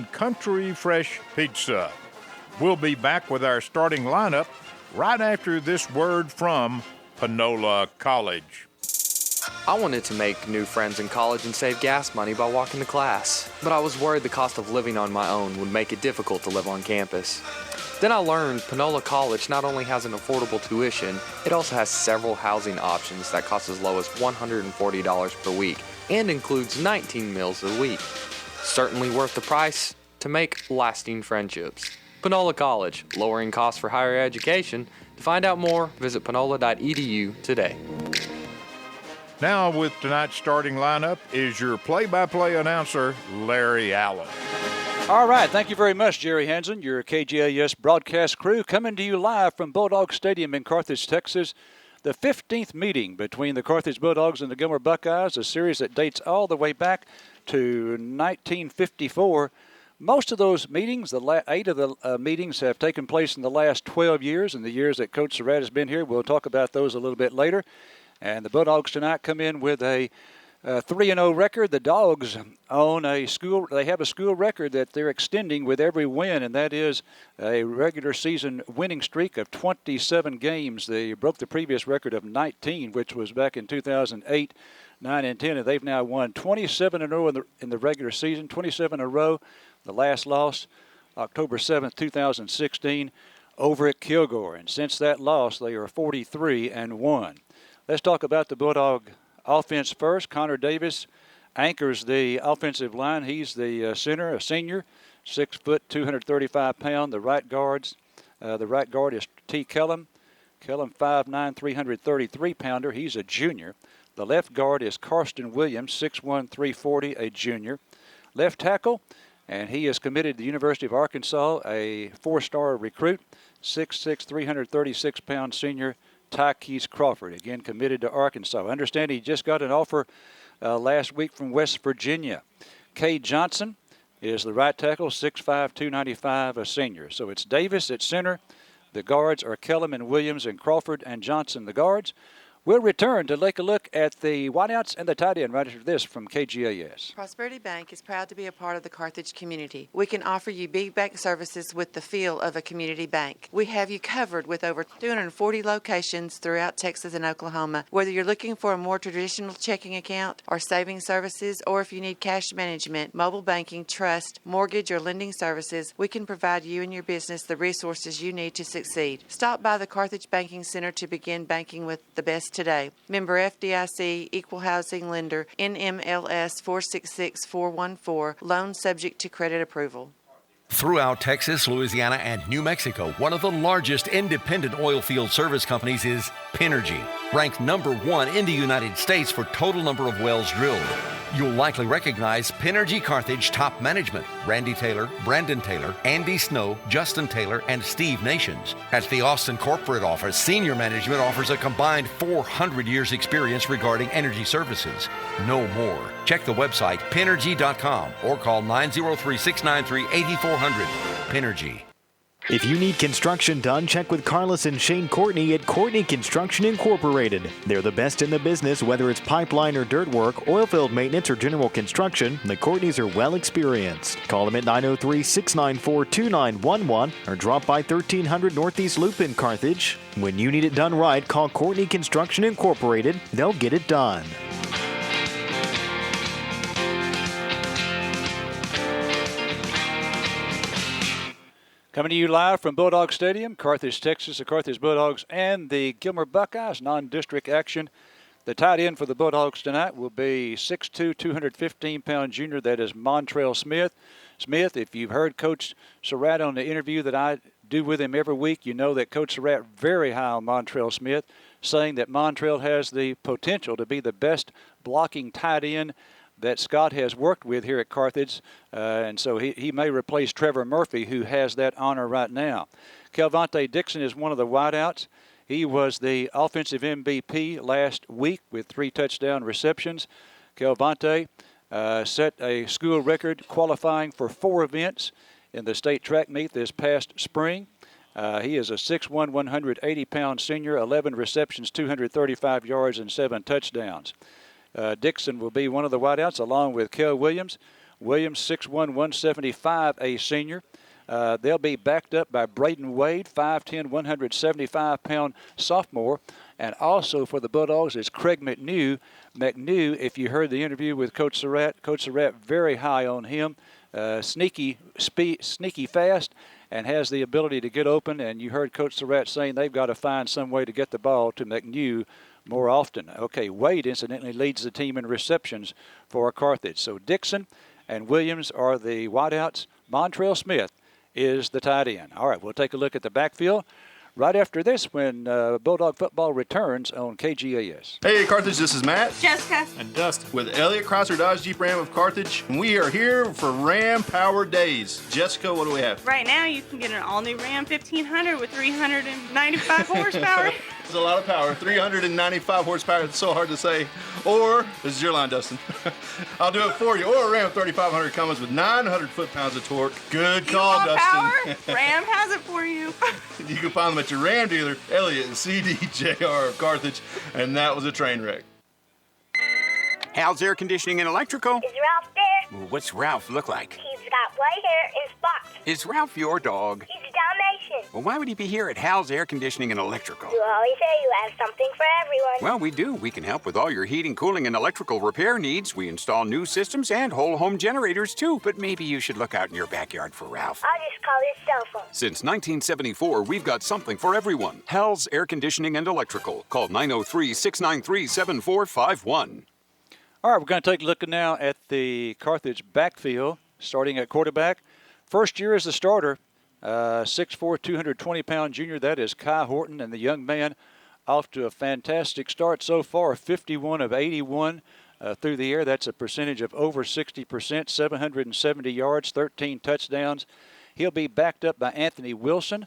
and Country Fresh Pizza. We'll be back with our starting lineup right after this word from Panola College. I wanted to make new friends in college and save gas money by walking to class, but I was worried the cost of living on my own would make it difficult to live on campus. Then I learned Panola College not only has an affordable tuition, it also has several housing options that cost as low as $140 per week and includes 19 meals a week. Certainly worth the price to make lasting friendships. Panola College, lowering costs for higher education. To find out more, visit panola.edu today. Now with tonight's starting lineup is your play-by-play announcer, Larry Allen. All right, thank you very much, Jerry Hansen, your KGAS broadcast crew, coming to you live from Bulldog Stadium in Carthage, Texas. The 15th meeting between the Carthage Bulldogs and the Gilmer Buckeyes, a series that dates all the way back to 1954. Most of those meetings, 8 of the meetings, have taken place in the last 12 years, in the years that Coach Surratt has been here. We'll talk about those a little bit later. And the Bulldogs tonight come in with a 3-0 record. The Dogs they have a school record that they're extending with every win, and that is a regular season winning streak of 27 games. They broke the previous record of 19, which was back in 2008, 9, and 10, and they've now won 27 in a row in the regular season, 27 in a row. The last loss, October 7th, 2016, over at Kilgore. And since that loss, they are 43-1. Let's talk about the Bulldog offense first. Connor Davis anchors the offensive line. He's the center, a senior, 6 foot, 235 pound. The right guard is T. Kellum. Kellum, 5'9", 333 pounder. He's a junior. The left guard is Karsten Williams, 6'1", 340, a junior. Left tackle, and he is committed to the University of Arkansas, a 4-star recruit, 6'6", 336 pound senior. Tykees Crawford, again committed to Arkansas. I understand he just got an offer last week from West Virginia. Kay Johnson is the right tackle, 6'5", 295, a senior. So it's Davis at center. The guards are Kellum and Williams and Crawford and Johnson, the guards. We'll return to take a look at the wideouts and the tight end right after this from KGAS. Prosperity Bank is proud to be a part of the Carthage community. We can offer you big bank services with the feel of a community bank. We have you covered with over 240 locations throughout Texas and Oklahoma. Whether you're looking for a more traditional checking account or saving services, or if you need cash management, mobile banking, trust, mortgage, or lending services, we can provide you and your business the resources you need to succeed. Stop by the Carthage Banking Center to begin banking with the best today. Member FDIC, Equal Housing Lender, NMLS 466414, loan subject to credit approval. Throughout Texas, Louisiana, and New Mexico, one of the largest independent oil field service companies is Pinergy, ranked #1 in the United States for total number of wells drilled. You'll likely recognize Pinergy Carthage top management, Randy Taylor, Brandon Taylor, Andy Snow, Justin Taylor, and Steve Nations. At the Austin corporate office, senior management offers a combined 400 years experience regarding energy services. No more. Check the website, pinergy.com, or call 903-693-8400. Pinergy. If you need construction done, check with Carlos and Shane Courtney at Courtney Construction Incorporated. They're the best in the business, whether it's pipeline or dirt work, oilfield maintenance, or general construction. The Courtneys are well experienced. Call them at 903-694-2911 or drop by 1300 Northeast Loop in Carthage. When you need it done right, call Courtney Construction Incorporated. They'll get it done. Coming to you live from Bulldog Stadium, Carthage, Texas, the Carthage Bulldogs and the Gilmer Buckeyes, non-district action. The tight end for the Bulldogs tonight will be 6'2", 215-pound junior. That is Montrell Smith. Smith, if you've heard Coach Surratt on the interview that I do with him every week, you know that Coach Surratt very high on Montrell Smith, saying that Montrell has the potential to be the best blocking tight end that Scott has worked with here at Carthage, and so he may replace Trevor Murphy, who has that honor right now. Kelvin Tay Dixon is one of the wideouts. He was the offensive MVP last week with 3 touchdown receptions. Kelvin Tay set a school record qualifying for 4 events in the state track meet this past spring. He is a 6'1", 180-pound senior, 11 receptions, 235 yards, and 7 touchdowns. Dixon will be one of the wideouts along with Kel Williams. Williams, 6'1", 175, a senior. They'll be backed up by Braden Wade, 5'10", 175-pound sophomore. And also for the Bulldogs is Craig McNew. McNew, if you heard the interview with Coach Surratt very high on him. Sneaky fast, and has the ability to get open. And you heard Coach Surratt saying they've got to find some way to get the ball to McNew more often. Okay, Wade, incidentally, leads the team in receptions for Carthage. So Dixon and Williams are the wideouts. Montrell Smith is the tight end. All right, we'll take a look at the backfield right after this when Bulldog football returns on KGAS. Hey, Carthage, this is Matt. Jessica. And Dustin. With Elliott Chrysler Dodge Jeep Ram of Carthage. And we are here for Ram Power Days. Jessica, what do we have? Right now, you can get an all-new Ram 1500 with 395 horsepower. It's a lot of power. 395 horsepower. It's so hard to say. Or, this is your line, Dustin. I'll do it for you. Or a Ram 3500 comes with 900 foot-pounds of torque. Good call, Dustin. Power? Ram has it for you. You can find them at your Ram dealer, Elliott and CDJR of Carthage. And that was a train wreck. Hal's Air Conditioning and Electrical. Is Ralph there? Well, what's Ralph look like? He's got white hair and spots. Is Ralph your dog? He's a Dalmatian. Well, why would he be here at Hal's Air Conditioning and Electrical? You always say you have something for everyone. Well, we do. We can help with all your heating, cooling, and electrical repair needs. We install new systems and whole home generators, too. But maybe you should look out in your backyard for Ralph. I'll just call his cell phone. Since 1974, we've got something for everyone. Hal's Air Conditioning and Electrical. Call 903-693-7451. All right, we're going to take a look now at the Carthage backfield, starting at quarterback. First year as the starter, 6'4", 220-pound junior. That is Kai Horton, and the young man off to a fantastic start so far, 51 of 81 through the air. That's a percentage of over 60%, 770 yards, 13 touchdowns. He'll be backed up by Anthony Wilson,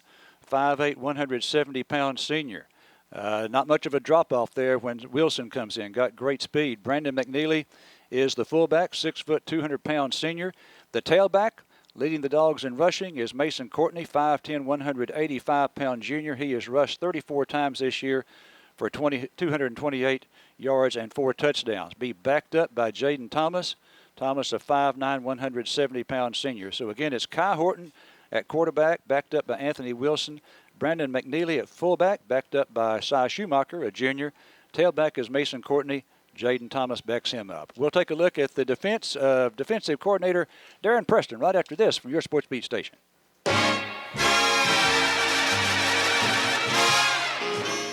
5'8", 170-pound senior. Not much of a drop-off there when Wilson comes in. Got great speed. Brandon McNeely is the fullback, 6 foot, 200-pound senior. The tailback, leading the Dogs in rushing, is Mason Courtney, 5'10", 185-pound junior. He has rushed 34 times this year for 228 yards and 4 touchdowns. Be backed up by Jaden Thomas. Thomas, a 5'9", 170-pound senior. So, again, it's Kai Horton at quarterback, backed up by Anthony Wilson. Brandon McNeely at fullback, backed up by Cy Schumacher, a junior. Tailback is Mason Courtney. Jaden Thomas backs him up. We'll take a look at the defensive coordinator, Darren Preston, right after this from your Sports Beat station.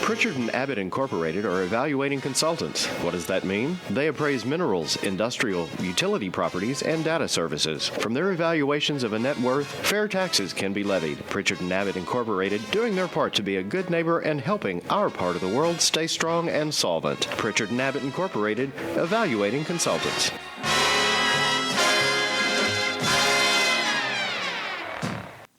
Pritchard & Abbott Incorporated are evaluating consultants. What does that mean? They appraise minerals, industrial, utility properties, and data services. From their evaluations of a net worth, fair taxes can be levied. Pritchard & Abbott Incorporated doing their part to be a good neighbor and helping our part of the world stay strong and solvent. Pritchard & Abbott Incorporated, evaluating consultants.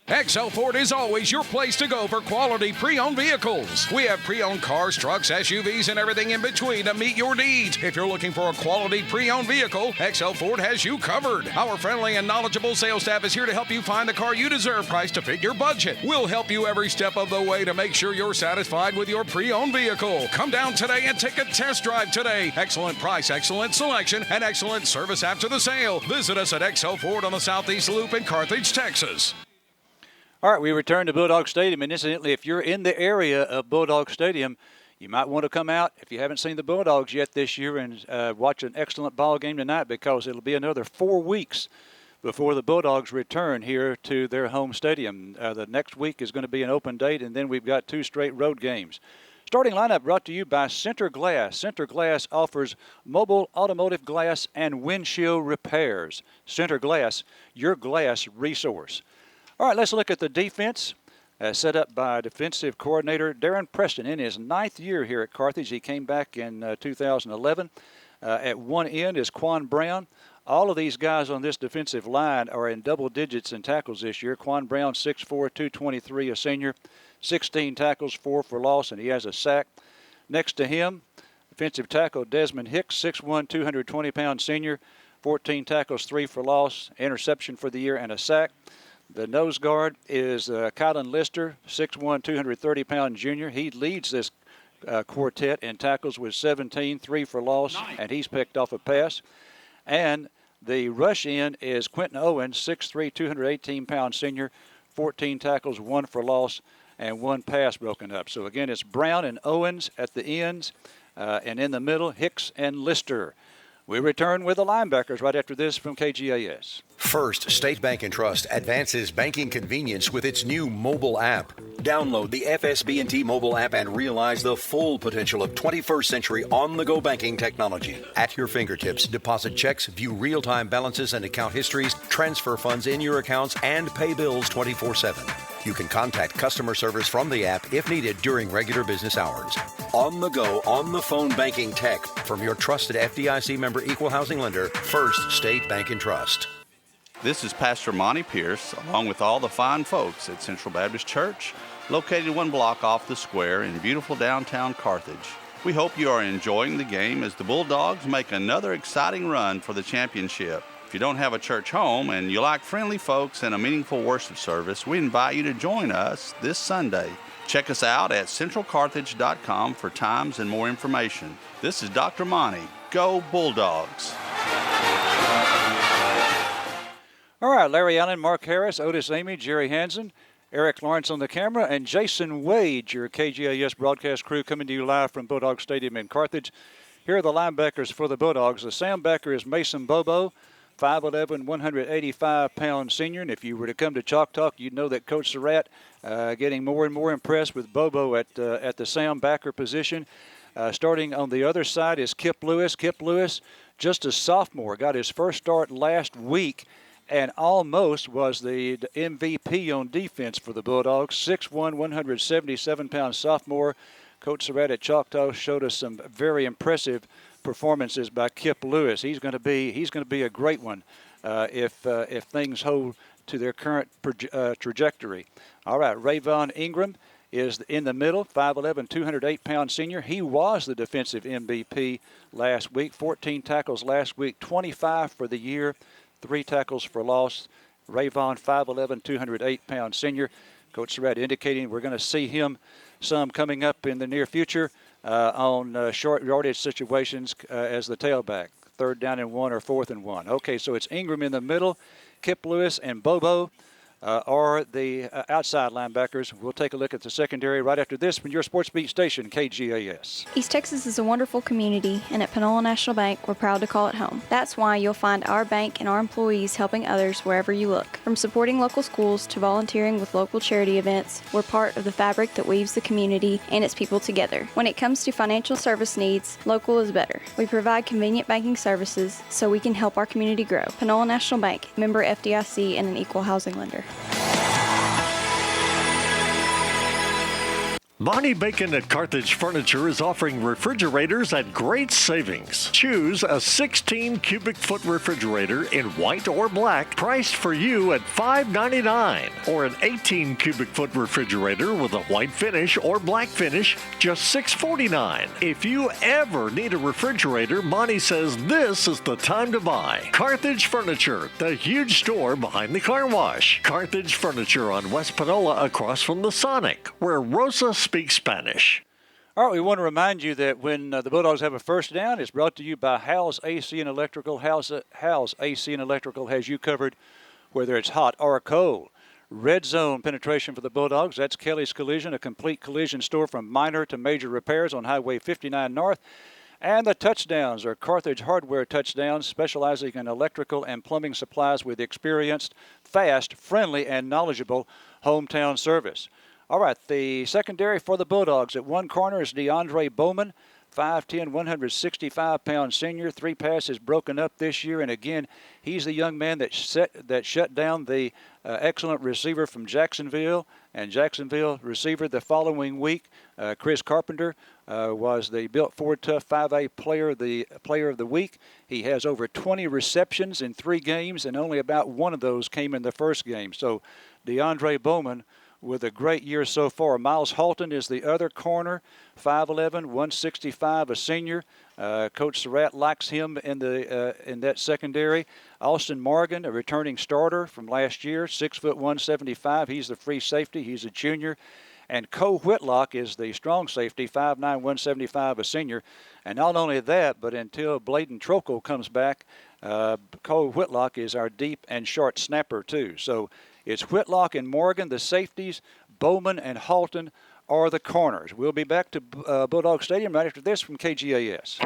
XL Ford is always your place to go for quality pre-owned vehicles. We have pre-owned cars, trucks, SUVs, and everything in between to meet your needs. If you're looking for a quality pre-owned vehicle, XL Ford has you covered. Our friendly and knowledgeable sales staff is here to help you find the car you deserve, priced to fit your budget. We'll help you every step of the way to make sure you're satisfied with your pre-owned vehicle. Come down today and take a test drive today. Excellent price, excellent selection, and excellent service after the sale. Visit us at XL Ford on the Southeast Loop in Carthage, Texas. All right, we return to Bulldog Stadium, and incidentally, if you're in the area of Bulldog Stadium, you might want to come out, if you haven't seen the Bulldogs yet this year, and watch an excellent ball game tonight, because it'll be another 4 weeks before the Bulldogs return here to their home stadium. The next week is going to be an open date, and then we've got 2 straight road games. Starting lineup brought to you by Center Glass. Center Glass offers mobile automotive glass and windshield repairs. Center Glass, your glass resource. All right, let's look at the defense set up by defensive coordinator Darren Preston in his 9th year here at Carthage. He came back in 2011. At one end is Quan Brown. All of these guys on this defensive line are in double digits in tackles this year. Quan Brown, 6'4", 223, a senior, 16 tackles, 4 for loss, and he has a sack. Next to him, defensive tackle Desmond Hicks, 6'1", 220-pound senior, 14 tackles, 3 for loss, interception for the year, and a sack. The nose guard is Kylan Lister, 6'1", 230-pound junior. He leads this quartet in tackles with 17, 3 for loss, and he's picked off a pass. And The rush in is Quentin Owens, 6'3", 218-pound senior, 14 tackles, 1 for loss, and 1 pass broken up. So again, it's Brown and Owens at the ends, and in the middle, Hicks and Lister. We return with the linebackers right after this from KGAS. First State Bank & Trust advances banking convenience with its new mobile app. Download the FSB&T mobile app and realize the full potential of 21st century on-the-go banking technology. At your fingertips, deposit checks, view real-time balances and account histories, transfer funds in your accounts, and pay bills 24/7. You can contact customer service from the app if needed during regular business hours. On-the-go, on-the-phone banking tech from your trusted FDIC member equal housing lender, First State Bank & Trust. This is Pastor Monty Pierce, along with all the fine folks at Central Baptist Church, located 1 block off the square in beautiful downtown Carthage. We hope you are enjoying the game as the Bulldogs make another exciting run for the championship. If you don't have a church home and you like friendly folks and a meaningful worship service, we invite you to join us this Sunday. Check us out at centralcarthage.com for times and more information. This is Dr. Monty. Go Bulldogs! All right, Larry Allen, Mark Harris, Otis Amy, Jerry Hansen, Eric Lawrence on the camera, and Jason Wade, your KGAS broadcast crew, coming to you live from Bulldog Stadium in Carthage. Here are the linebackers for the Bulldogs. The sound backer is Mason Bobo, 5'11", 185-pound senior. And if you were to come to Chalk Talk, you'd know that Coach Surratt getting more and more impressed with Bobo at the sound backer position. Starting on the other side is Kip Lewis. Kip Lewis, just a sophomore, got his first start last week and almost was the MVP on defense for the Bulldogs. 6'1", 177-pound sophomore. Coach Surratt at Choctaw showed us some very impressive performances by Kip Lewis. He's going to be a great one if things hold to their current trajectory. All right, Vaughn Ingram is in the middle, 5'11", 208-pound senior. He was the defensive MVP last week. 14 tackles last week, 25 for the year, 3 tackles for loss. Vaughn, 5'11", 208-pound senior. Coach Surratt indicating we're going to see him some coming up in the near future on short yardage situations as the tailback, 3rd down and 1 or 4th and 1. Okay, so it's Ingram in the middle, Kip Lewis and Bobo are the outside linebackers. We'll take a look at the secondary right after this from your Sports Beat station, KGAS. East Texas is a wonderful community, and at Panola National Bank, we're proud to call it home. That's why you'll find our bank and our employees helping others wherever you look. From supporting local schools to volunteering with local charity events, we're part of the fabric that weaves the community and its people together. When it comes to financial service needs, local is better. We provide convenient banking services so we can help our community grow. Panola National Bank, member FDIC, and an equal housing lender. Monty Bacon at Carthage Furniture is offering refrigerators at great savings. Choose a 16 cubic foot refrigerator in white or black, priced for you at $5.99, or an 18 cubic foot refrigerator with a white finish or black finish, just $6.49. If you ever need a refrigerator, Monty says this is the time to buy. Carthage Furniture, the huge store behind the car wash. Carthage Furniture on West Panola across from the Sonic, where Rosa speaks Spanish. All right, we want to remind you that when the Bulldogs have a first down, it's brought to you by Howell's AC and Electrical. Howell's AC and Electrical has you covered whether it's hot or cold. Red zone penetration for the Bulldogs. That's Kelly's Collision, a complete collision store from minor to major repairs on Highway 59 North. And the touchdowns are Carthage Hardware touchdowns, specializing in electrical and plumbing supplies with experienced, fast, friendly, and knowledgeable hometown service. All right, the secondary for the Bulldogs at one corner is Deandre Bowman, 5'10", 165-pound senior. 3 passes broken up this year, and again, he's the young man that shut down the excellent receiver from Jacksonville, and Jacksonville receiver the following week, Chris Carpenter, was the Built Ford Tough 5A player of the week. He has over 20 receptions in 3 games, and only about one of those came in the first game. So Deandre Bowman with a great year so far. Miles Halton is the other corner, 5'11", 165, a senior. Coach Surratt likes him in that secondary. Austin Morgan, a returning starter from last year, 6'1", 175. He's the free safety. He's a junior. And Cole Whitlock is the strong safety, 5'9", 175, a senior. And not only that, but until Bladen Trokel comes back, Cole Whitlock is our deep and short snapper, too. So it's Whitlock and Morgan, the safeties. Bowman and Halton are the corners. We'll be back to Bulldog Stadium right after this from KGAS.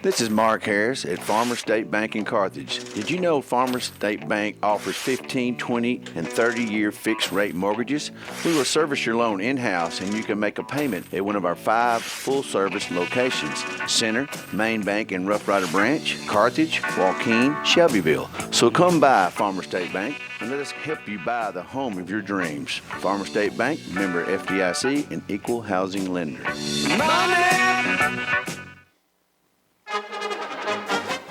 This is Mark Harris at Farmer State Bank in Carthage. Did you know Farmer State Bank offers 15, 20, and 30-year fixed-rate mortgages? We will service your loan in-house, and you can make a payment at one of our 5 full-service locations: Center, Main Bank and Rough Rider Branch, Carthage, Waukegan, Shelbyville. So come by Farmer State Bank and let us help you buy the home of your dreams. Farmer State Bank, member FDIC, and equal housing lender.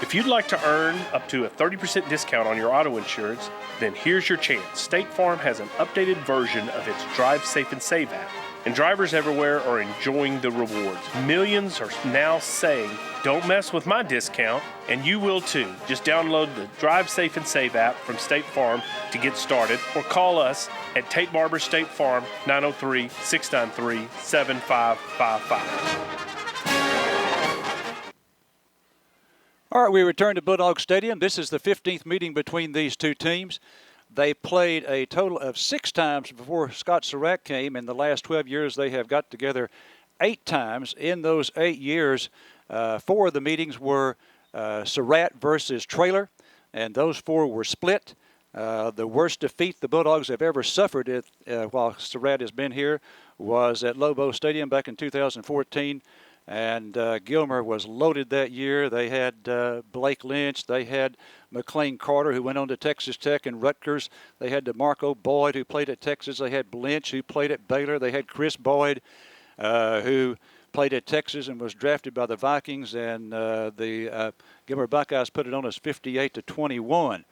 If you'd like to earn up to a 30% discount on your auto insurance, then here's your chance. State Farm has an updated version of its Drive Safe and Save app, and drivers everywhere are enjoying the rewards. Millions are now saying, "Don't mess with my discount," and you will too. Just download the Drive Safe and Save app from State Farm to get started, or call us at Tate Barber State Farm, 903-693-7555. All right, we return to Bulldog Stadium. This is the 15th meeting between these two teams. They played a total of 6 times before Scott Surratt came. In the last 12 years, they have got together 8 times. In those 8 years, 4 of the meetings were Surratt versus Traylor, and those 4 were split. The worst defeat the Bulldogs have ever suffered while Surratt has been here was at Lobo Stadium back in 2014. And Gilmer was loaded that year. They had Blake Lynch. They had McLean Carter, who went on to Texas Tech and Rutgers. They had DeMarco Boyd, who played at Texas. They had Lynch, who played at Baylor. They had Chris Boyd, who played at Texas and was drafted by the Vikings. And the Gilmer Buckeyes put it on us 58-21.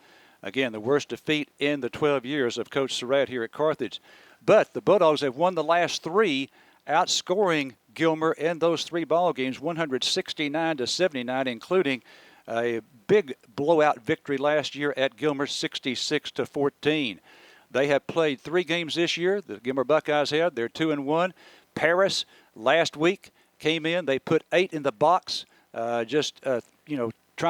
Again, the worst defeat in the 12 years of Coach Surratt here at Carthage. But the Bulldogs have won the last 3, outscoring Gilmer in those 3 ball games, 169-79, including a big blowout victory last year at Gilmer, 66-14. They have played 3 games this year. The Gilmer Buckeyes have. They're 2-1. Paris last week came in. They put 8 in the box, trying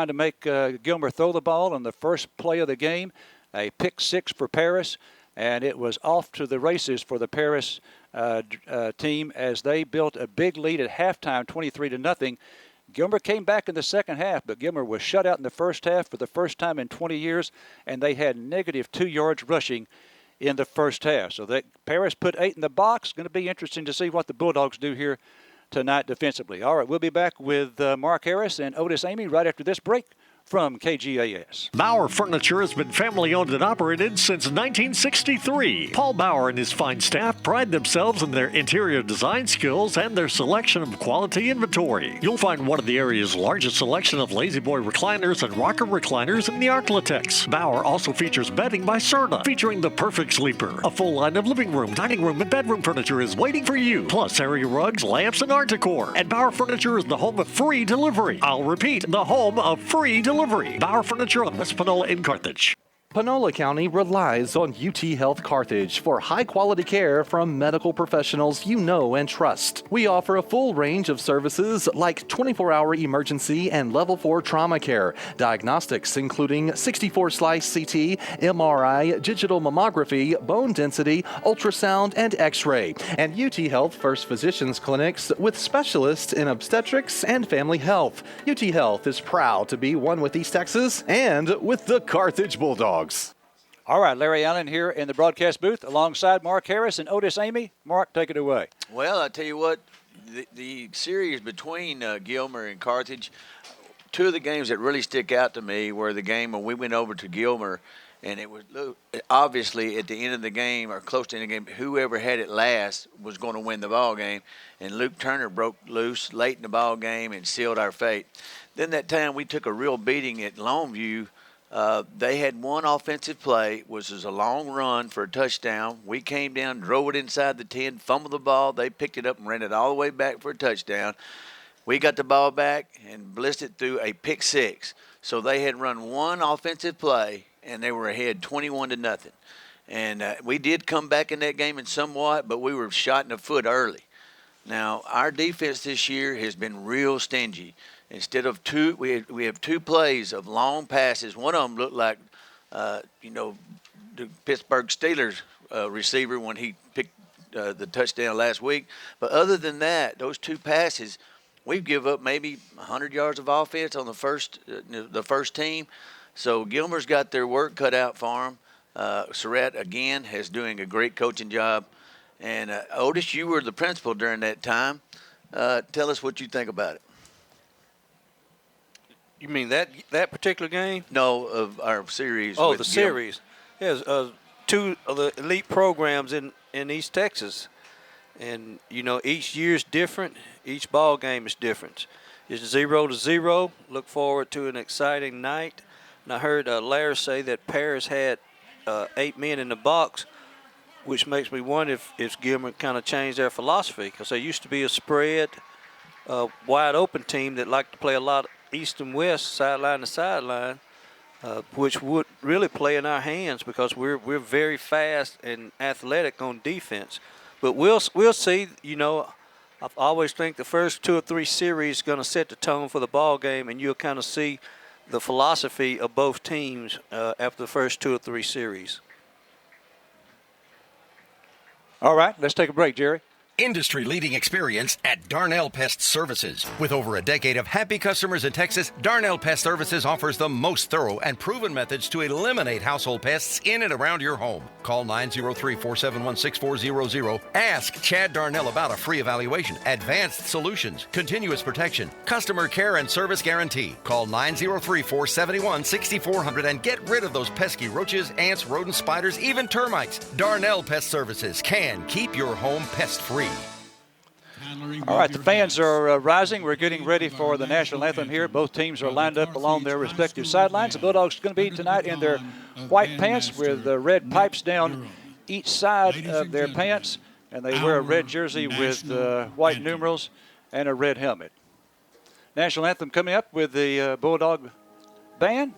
to make Gilmer throw the ball on the first play of the game. A pick 6 for Paris, and it was off to the races for the Paris team as they built a big lead at halftime, 23-0. Gilmer came back in the second half, but Gilmer was shut out in the first half for the first time in 20 years, and they had -2 yards rushing in the first half. So Paris put 8 in the box. Going to be interesting to see what the Bulldogs do here tonight defensively. All right, we'll be back with Mark Harris and Otis Amy right after this break from KGAS. Bauer Furniture has been family-owned and operated since 1963. Paul Bauer and his fine staff pride themselves in their interior design skills and their selection of quality inventory. You'll find one of the area's largest selection of Lazy Boy recliners and rocker recliners in the Arklatex. Bauer also features bedding by Serta, featuring the perfect sleeper. A full line of living room, dining room, and bedroom furniture is waiting for you, plus area rugs, lamps, and art decor. And Bauer Furniture is the home of free delivery. I'll repeat, the home of free delivery. Bauer Furniture on West Panola in Carthage. Panola County relies on UT Health Carthage for high-quality care from medical professionals you know and trust. We offer a full range of services like 24-hour emergency and level 4 trauma care, diagnostics including 64-slice CT, MRI, digital mammography, bone density, ultrasound, and x-ray, and UT Health First Physicians clinics with specialists in obstetrics and family health. UT Health is proud to be one with East Texas and with the Carthage Bulldogs. All right, Larry Allen here in the broadcast booth alongside Mark Harris and Otis Amy. Mark, take it away. Well, I tell you what, the series between Gilmer and Carthage, 2 of the games that really stick out to me were the game when we went over to Gilmer, and it was obviously at the end of the game or close to the end of the game, whoever had it last was going to win the ball game, and Luke Turner broke loose late in the ball game and sealed our fate. Then that time we took a real beating at Longview. They had one offensive play, which was a long run for a touchdown. We came down, drove it inside the 10, fumbled the ball. They picked it up and ran it all the way back for a touchdown. We got the ball back and blitzed it through a pick 6. So they had run one offensive play, and they were ahead 21-0. And we did come back in that game in somewhat, but we were shot in the foot early. Now, our defense this year has been real stingy. Instead of two, we have two plays of long passes. One of them looked like, the Pittsburgh Steelers receiver when he picked the touchdown last week. But other than that, those two passes, we give up maybe 100 yards of offense on the first team. So Gilmer's got their work cut out for them. Surratt, again, is doing a great coaching job. And Otis, you were the principal during that time. Tell us what you think about it. You mean that particular game? No, of our series. Oh, with the Gilmer. series. Yes, two of the elite programs in East Texas. And, each year's different. Each ball game is different. It's 0-0. Look forward to an exciting night. And I heard Larry say that Paris had 8 men in the box, which makes me wonder if Gilmer kind of changed their philosophy, because they used to be a spread, wide open team that liked to play a lot of east and west, sideline to sideline, which would really play in our hands because we're very fast and athletic on defense. But we'll see. I always think the first 2 or 3 series is going to set the tone for the ball game, and you'll kind of see the philosophy of both teams after the first 2 or 3 series. All right, let's take a break, Jerry. Industry-leading experience at Darnell Pest Services. With over a decade of happy customers in Texas, Darnell Pest Services offers the most thorough and proven methods to eliminate household pests in and around your home. Call 903-471-6400. Ask Chad Darnell about a free evaluation, advanced solutions, continuous protection, customer care and service guarantee. Call 903-471-6400 and get rid of those pesky roaches, ants, rodents, spiders, even termites. Darnell Pest Services can keep your home pest-free. All right, the fans are rising. We're getting ready for the national anthem here. Both teams are lined up along their respective sidelines. The Bulldogs are going to be tonight in their white pants with the red pipes down each side of their pants, and they wear a red jersey with white numerals and a red helmet. National anthem coming up with the Bulldog band.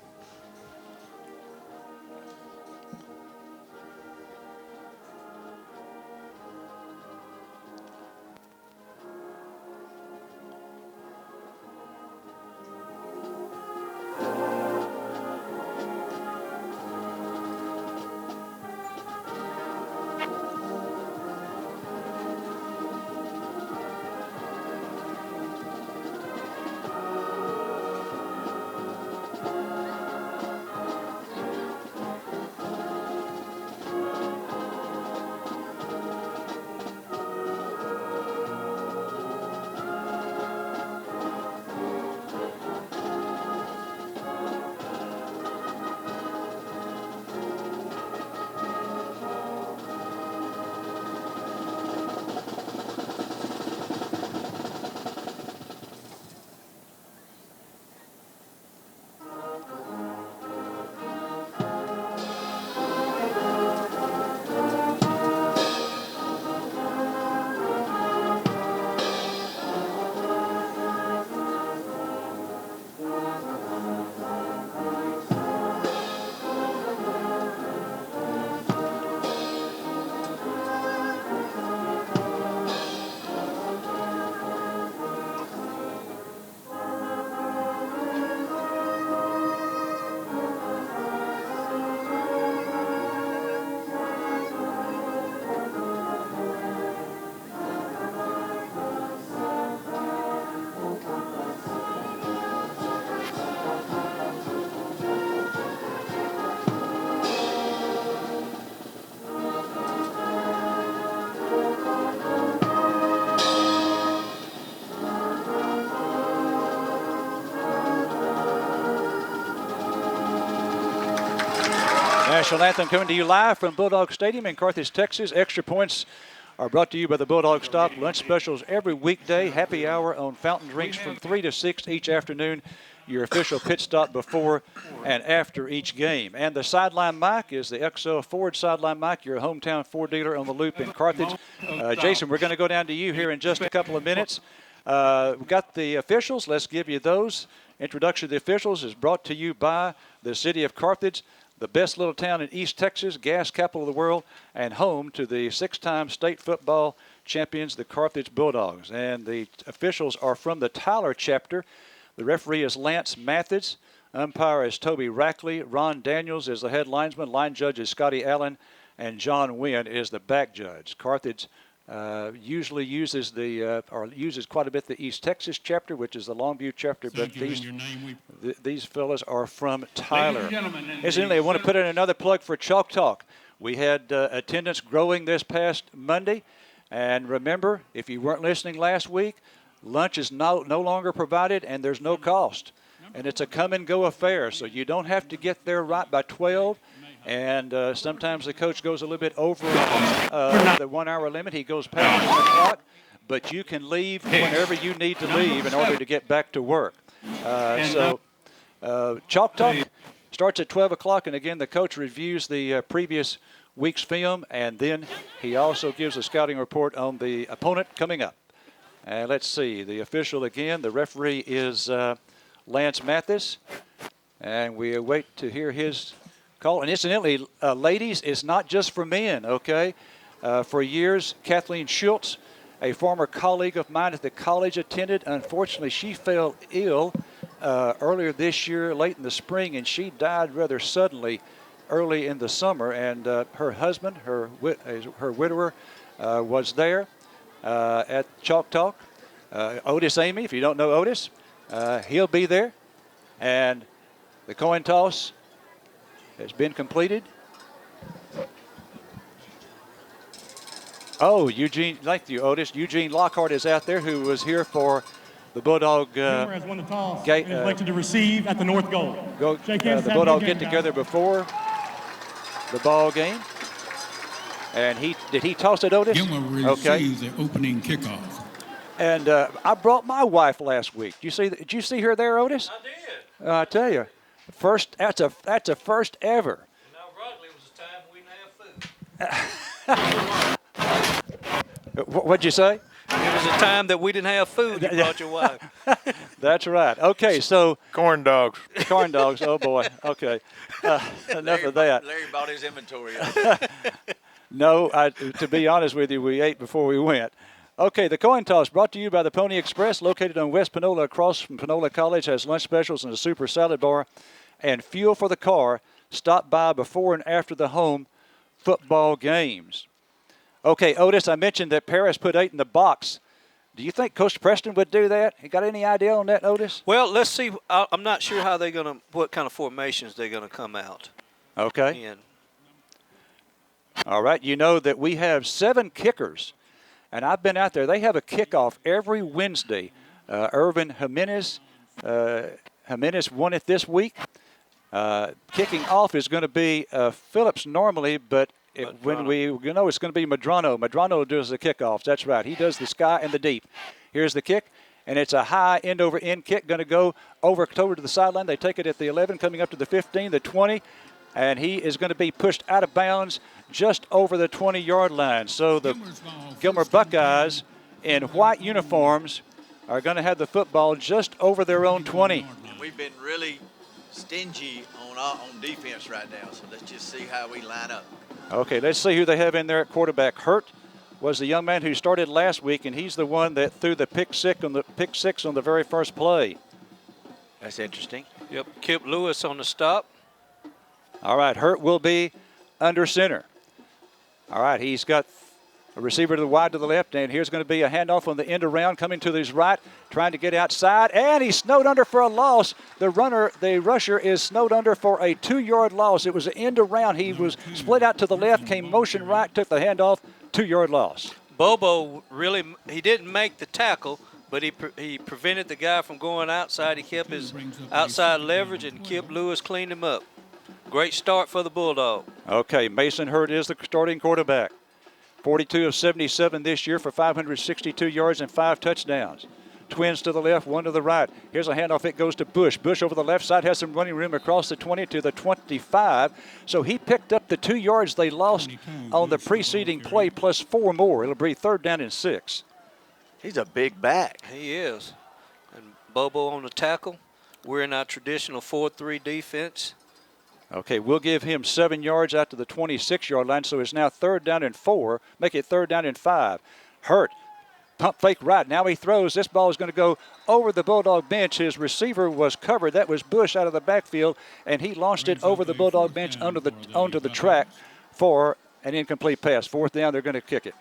National anthem coming to you live from Bulldog Stadium in Carthage, Texas. Extra points are brought to you by the Bulldog Stop. Lunch specials every weekday. Happy hour on fountain drinks from 3 to 6 each afternoon. Your official pit stop before and after each game. And the sideline mic is the XO Ford sideline mic, your hometown Ford dealer on the Loop in Carthage. Jason, we're going to go down to you here in just a couple of minutes. We've got the officials. Let's give you those. Introduction of the officials is brought to you by the city of Carthage, the best little town in East Texas, gas capital of the world, and home to the 6-time state football champions, the Carthage Bulldogs. And the officials are from the Tyler chapter The referee is Lance Mathis. Umpire is Toby Rackley. Ron Daniels is the head linesman. Line judge is Scotty Allen. And John Wynn is the back judge. Carthage usually uses uses quite a bit the East Texas chapter, which is the Longview chapter, but these fellas are from Tyler. Incidentally, I want to put in another plug for Chalk Talk. We had attendance growing this past Monday, and remember, if you weren't listening last week, lunch is no longer provided, and there's no cost, and it's a come-and-go affair, so you don't have to get there right by 12. And sometimes the coach goes a little bit over the 1 hour limit. He goes past 1 o'clock, but you can leave whenever you need to leave in order to get back to work. Chalk Talk starts at 12 o'clock, and again, the coach reviews the previous week's film, and then he also gives a scouting report on the opponent coming up. And let's see, the official again, the referee is Lance Mathis, and we await to hear his call. And incidentally, ladies, it's not just for men, okay? For years, Kathleen Schultz, a former colleague of mine at the college, attended. Unfortunately, she fell ill earlier this year, late in the spring, and she died rather suddenly early in the summer. And her husband, her widower, was there at Chalk Talk. Otis Amy, if you don't know Otis, he'll be there. And the coin toss has been completed. Oh, Eugene, thank you, Otis. Eugene Lockhart is out there, who was here for the Bulldog has won the toss and is elected to receive at the north goal. The Bulldog get-together before the ball game. And did he toss it, Otis? Gilmer receives the opening kickoff. And I brought my wife last week. Did you see her there, Otis? I did. I tell you. That's a first ever. And ironically, it was a time we didn't have food. What'd you say? It was a time that we didn't have food. You brought your wife. That's right. Okay, so corn dogs. Corn dogs. Oh boy. Okay. Enough of that. Larry bought his inventory. No, to be honest with you, we ate before we went. Okay, the coin toss brought to you by the Pony Express, located on West Panola across from Panola College, has lunch specials and a super salad bar and fuel for the car. Stop by before and after the home football games. Okay, Otis, I mentioned that Paris put 8 in the box. Do you think Coach Preston would do that? You got any idea on that, Otis? Well, let's see. I'm not sure how they're going to, what kind of formations they're going to come out. Okay. In. All right, you know that we have 7 kickers. And I've been out there. They have a kickoff every Wednesday. Irvin Jimenez won it this week. Kicking off is going to be Phillips normally, but it's going to be Madrano. Madrano does the kickoffs. That's right. He does the sky and the deep. Here's the kick, and it's a high end-over-end kick going to go over to the sideline. They take it at the 11, coming up to the 15, the 20, and he is going to be pushed out of bounds just over the 20-yard line. So the Gilmer Buckeyes in white uniforms are going to have the football just over their own 20. We've been really stingy on defense right now, so let's just see how we line up. Okay, let's see who they have in there at quarterback. Hurd was the young man who started last week, and he's the one that threw the pick six on the very first play. That's interesting. Yep, Kip Lewis on the stop. All right, Hurd will be under center. All right, he's got a receiver to the wide to the left, and here's going to be a handoff on the end around, coming to his right, trying to get outside, and he's snowed under for a loss. The rusher is snowed under for a 2-yard loss. It was an end around. He was split out to the left, came motion right, took the handoff, 2-yard loss. Bobo he didn't make the tackle, but he prevented the guy from going outside. He kept his outside leverage, and Kip Lewis cleaned him up. Great start for the Bulldog. Okay, Mason Hurd is the starting quarterback. 42 of 77 this year for 562 yards and 5 touchdowns. Twins to the left, one to the right. Here's a handoff. It goes to Bush. Bush over the left side has some running room across the 20 to the 25. So he picked up the 2 yards they lost on the preceding play plus 4 more. It'll be 3rd down and 6. He's a big back. He is. And Bobo on the tackle. We're in our traditional 4-3 defense. Okay, we'll give him 7 yards out to the 26-yard line, so it's now 3rd down and 4. Make it 3rd down and 5. Hurd pump fake right. Now he throws. This ball is going to go over the Bulldog bench. His receiver was covered. That was Bush out of the backfield, and he launched it over the Bulldog bench onto the track for an incomplete pass. 4th down, they're going to kick it.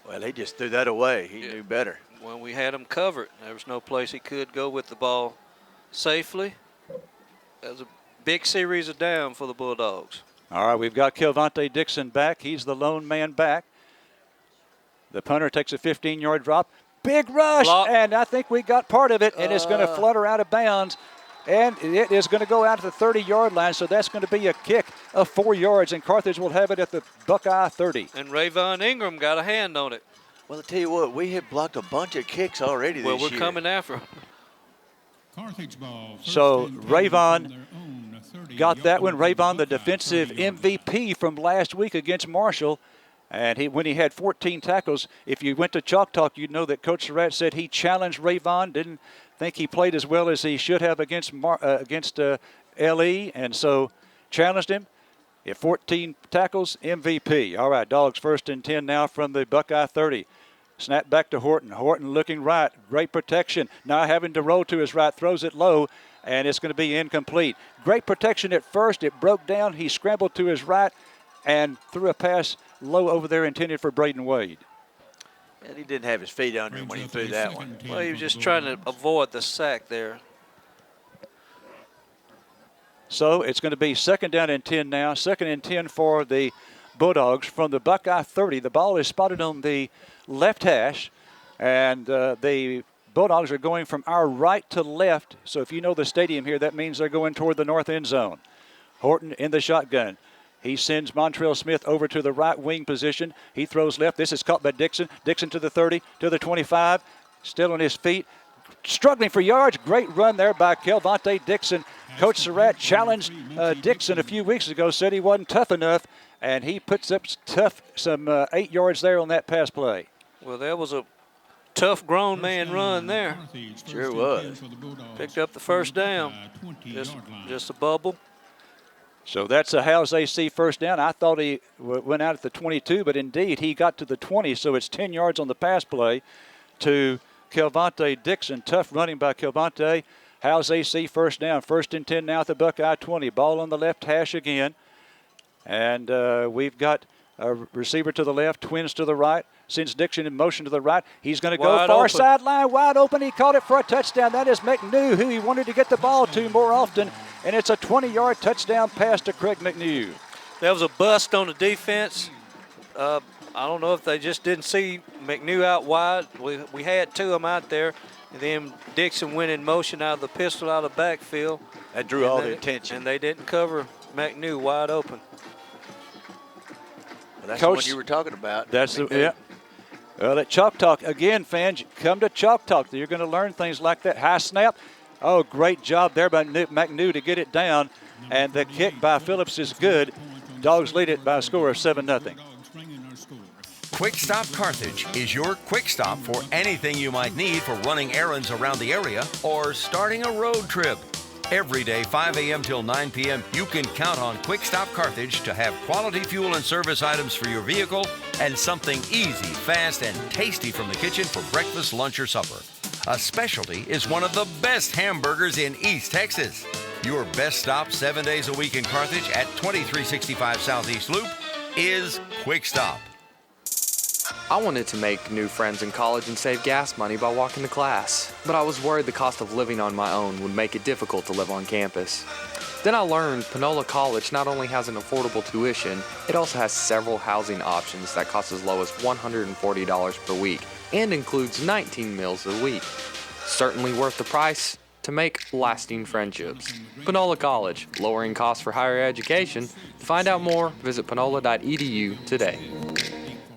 Well, he just threw that away. He knew better. When we had him covered, there was no place he could go with the ball safely. That was a big series of down for the Bulldogs. All right, we've got Kelvin Tay Dixon back. He's the lone man back. The punter takes a 15-yard drop. Big rush, and I think we got part of it, and it's going to flutter out of bounds, and it is going to go out to the 30-yard line, so that's going to be a kick of 4 yards, and Carthage will have it at the Buckeye 30. And Vaughn Ingram got a hand on it. Well, I'll tell you what, we have blocked a bunch of kicks already this year. Well, we're coming after him. Carthage ball. So Vaughn got that one. Vaughn, the defensive MVP from last week against Marshall. And when he had 14 tackles, if you went to Chalk Talk, you'd know that Coach Surratt said he challenged Vaughn, didn't think he played as well as he should have against LE, and so challenged him. At 14 tackles, MVP. All right, Dogs 1st and 10 now from the Buckeye 30. Snap back to Horton. Horton looking right. Great protection. Now having to roll to his right, throws it low, and it's going to be incomplete. Great protection at first. It broke down. He scrambled to his right and threw a pass low over there intended for Braden Wade. And he didn't have his feet under him when he threw that one. Well, he was just trying to avoid the sack there. So it's going to be 2nd down and 10 now. 2nd and 10 for the Bulldogs from the Buckeye 30. The ball is spotted on the left hash, and the Bulldogs are going from our right to left. So if you know the stadium here, that means they're going toward the north end zone. Horton in the shotgun. He sends Montrell Smith over to the right wing position. He throws left. This is caught by Dixon. Dixon to the 30, to the 25. Still on his feet. Struggling for yards. Great run there by Kelvin Tay Dixon. Coach Surratt challenged Dixon a few weeks ago, said he wasn't tough enough, and he puts up some 8 yards there on that pass play. Well, that was a tough grown man run there. Sure was. Picked up the 1st down. Just a bubble. So that's a Howes AC 1st down. I thought he went out at the 22, but indeed he got to the 20, so it's 10 yards on the pass play to Kelvin Tay Dixon. Tough running by Kelvin Tay. Howes AC 1st down. 1st and 10 now at the Buckeye 20. Ball on the left hash again. And we've got a receiver to the left, twins to the right. Sends Dixon in motion to the right. He's going to go far sideline, wide open. He caught it for a touchdown. That is McNew, who he wanted to get the ball to more often. And it's a 20-yard touchdown pass to Craig McNew. That was a bust on the defense. I don't know if they just didn't see McNew out wide. We had 2 of them out there. And then Dixon went in motion out of the pistol out of the backfield. That drew all the attention. And they didn't cover McNew wide open. Well, that's what you were talking about. That's yeah. Well, at Chalk Talk, again, fans, come to Chalk Talk. You're going to learn things like that. High snap. Oh, great job there by McNew to get it down. And the kick by Phillips is good. Dogs lead it by a score of 7-0. Quick Stop Carthage is your quick stop for anything you might need for running errands around the area or starting a road trip. Every day, 5 a.m. till 9 p.m., you can count on Quick Stop Carthage to have quality fuel and service items for your vehicle and something easy, fast, and tasty from the kitchen for breakfast, lunch, or supper. A specialty is one of the best hamburgers in East Texas. Your best stop 7 days a week in Carthage at 2365 Southeast Loop is Quick Stop. I wanted to make new friends in college and save gas money by walking to class, but I was worried the cost of living on my own would make it difficult to live on campus. Then I learned Panola College not only has an affordable tuition, it also has several housing options that cost as low as $140 per week and includes 19 meals a week. Certainly worth the price to make lasting friendships. Panola College, lowering costs for higher education. To find out more, visit panola.edu today.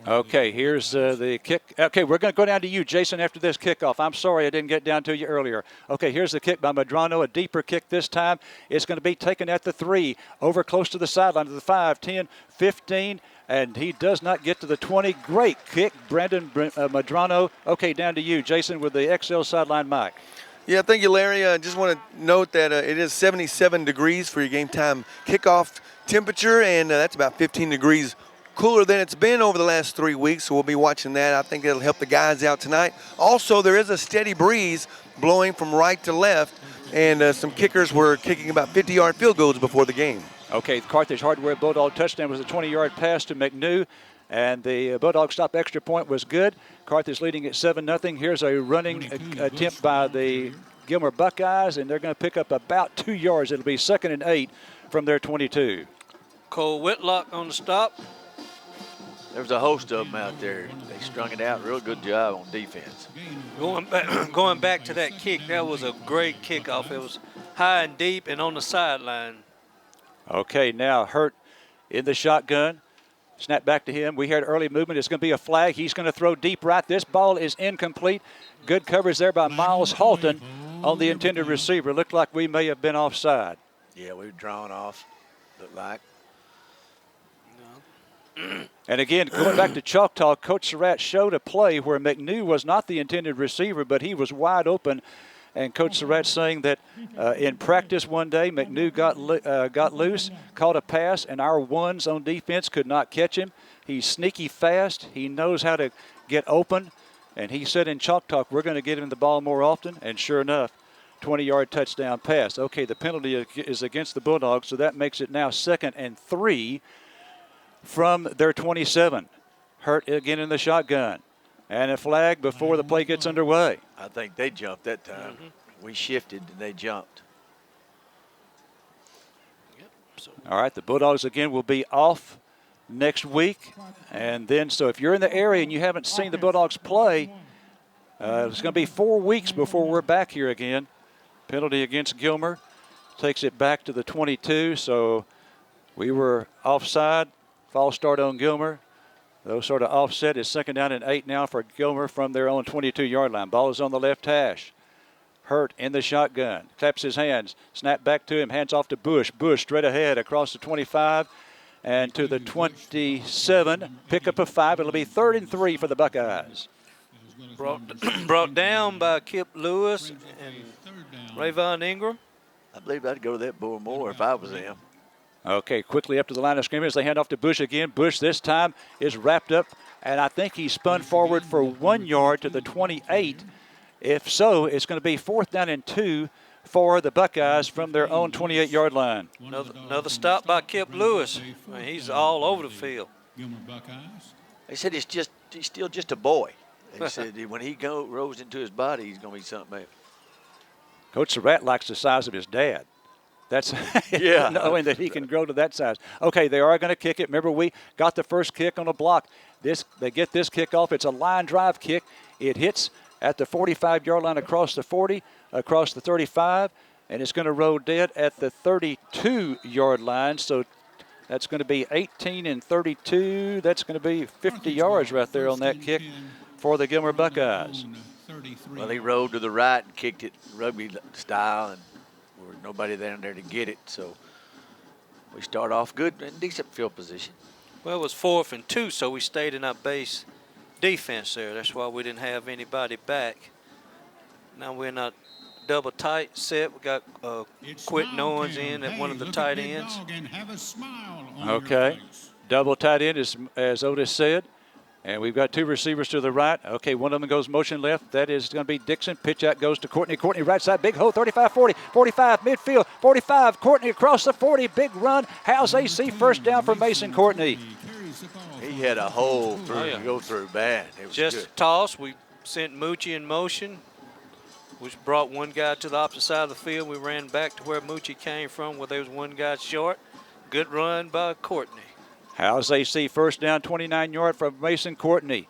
Okay, here's the kick. Okay, we're going to go down to you, Jason, after this kickoff. I'm sorry I didn't get down to you earlier. Okay, here's the kick by Medrano, a deeper kick this time. It's going to be taken at the 3, over close to the sideline, to the 5, 10, 15, and he does not get to the 20. Great kick, Brandon Medrano. Okay, down to you, Jason, with the XL sideline mic. Yeah, thank you, Larry. I just want to note that it is 77 degrees for your game time kickoff temperature, and that's about 15 degrees cooler than it's been over the last 3 weeks, so we'll be watching that. I think it'll help the guys out tonight. Also, there is a steady breeze blowing from right to left, and some kickers were kicking about 50-yard field goals before the game. Okay, the Carthage Hardware Bulldog touchdown was a 20-yard pass to McNew, and the Bulldog stop extra point was good. Carthage leading at 7-0. Here's a running attempt by the Gilmer Buckeyes, and they're going to pick up about 2 yards. It'll be 2nd and 8 from their 22. Cole Whitlock on the stop. There was a host of them out there. They strung it out. Real good job on defense. Going back to that kick, that was a great kickoff. It was high and deep and on the sideline. Okay, now Hurd in the shotgun. Snap back to him. We heard early movement. It's going to be a flag. He's going to throw deep right. This ball is incomplete. Good coverage there by Miles Halton on the intended receiver. Looked like we may have been offside. Yeah, we were drawn off, looked like. And again, going back to Choctaw, Coach Surratt showed a play where McNew was not the intended receiver, but he was wide open. And Coach Surratt saying that in practice one day, McNew got loose, caught a pass, and our ones on defense could not catch him. He's sneaky fast. He knows how to get open. And he said in Choctaw, we're going to get him the ball more often. And sure enough, 20-yard touchdown pass. Okay, the penalty is against the Bulldogs, so that makes it now 2nd and 3 from their 27. Hurt again in the shotgun. And a flag before the play gets underway. I think they jumped that time. We shifted and they jumped. All right, the Bulldogs again will be off next week. And then, so if you're in the area and you haven't seen the Bulldogs play, it's going to be 4 weeks before we're back here again. Penalty against Gilmer takes it back to the 22. So we were offside. False start on Gilmer. Those sort of offset is 2nd down and 8 now for Gilmer from their own 22-yard line. Ball is on the left hash. Hurt in the shotgun. Claps his hands. Snap back to him. Hands off to Bush. Bush straight ahead across the 25 and to the 27. Pick up a 5. It'll be 3rd and 3 for the Buckeyes. Brought down by Kip Lewis and Vaughn Ingram. I believe I'd go to that bull more if I was them. Okay, quickly up to the line of scrimmage. They hand off to Bush again. Bush this time is wrapped up, and I think he spun forward for 1 yard to the 28. If so, it's going to be 4th down and 2 for the Buckeyes from their own 28-yard line. Another stop by Kip Lewis. I mean, he's all over the field. They said he's still just a boy. They said when he rose into his body, he's going to be something else. Coach Surratt likes the size of his dad. That's yeah. knowing that he can grow to that size. Okay, they are going to kick it. Remember, we got the first kick on a block. They get this kick off. It's a line drive kick. It hits at the 45-yard line across the 40, across the 35, and it's going to roll dead at the 32-yard line. So that's going to be 18 and 32. That's going to be 50 yards right there on that kick for the Gilmer Buckeyes. Well, he rolled to the right and kicked it rugby style, and there was nobody down there to get it. So we start off good in decent field position. Well, it was 4th and 2, so we stayed in our base defense there. That's why we didn't have anybody back. Now we're in a double tight set. We got Quentin Owens in at one of the tight ends. Okay, double tight end, as Otis said. And we've got 2 receivers to the right. Okay, one of them goes motion left. That is going to be Dixon. Pitch out goes to Courtney. Courtney right side, big hole, 35-40, 45 midfield, 45. Courtney across the 40, big run. How's AC first down for Mason Courtney? He had a hole to go through bad. It was just good. A toss. We sent Moochie in motion, which brought one guy to the opposite side of the field. We ran back to where Moochie came from, where there was one guy short. Good run by Courtney. How's AC first down, 29-yard from Mason Courtney.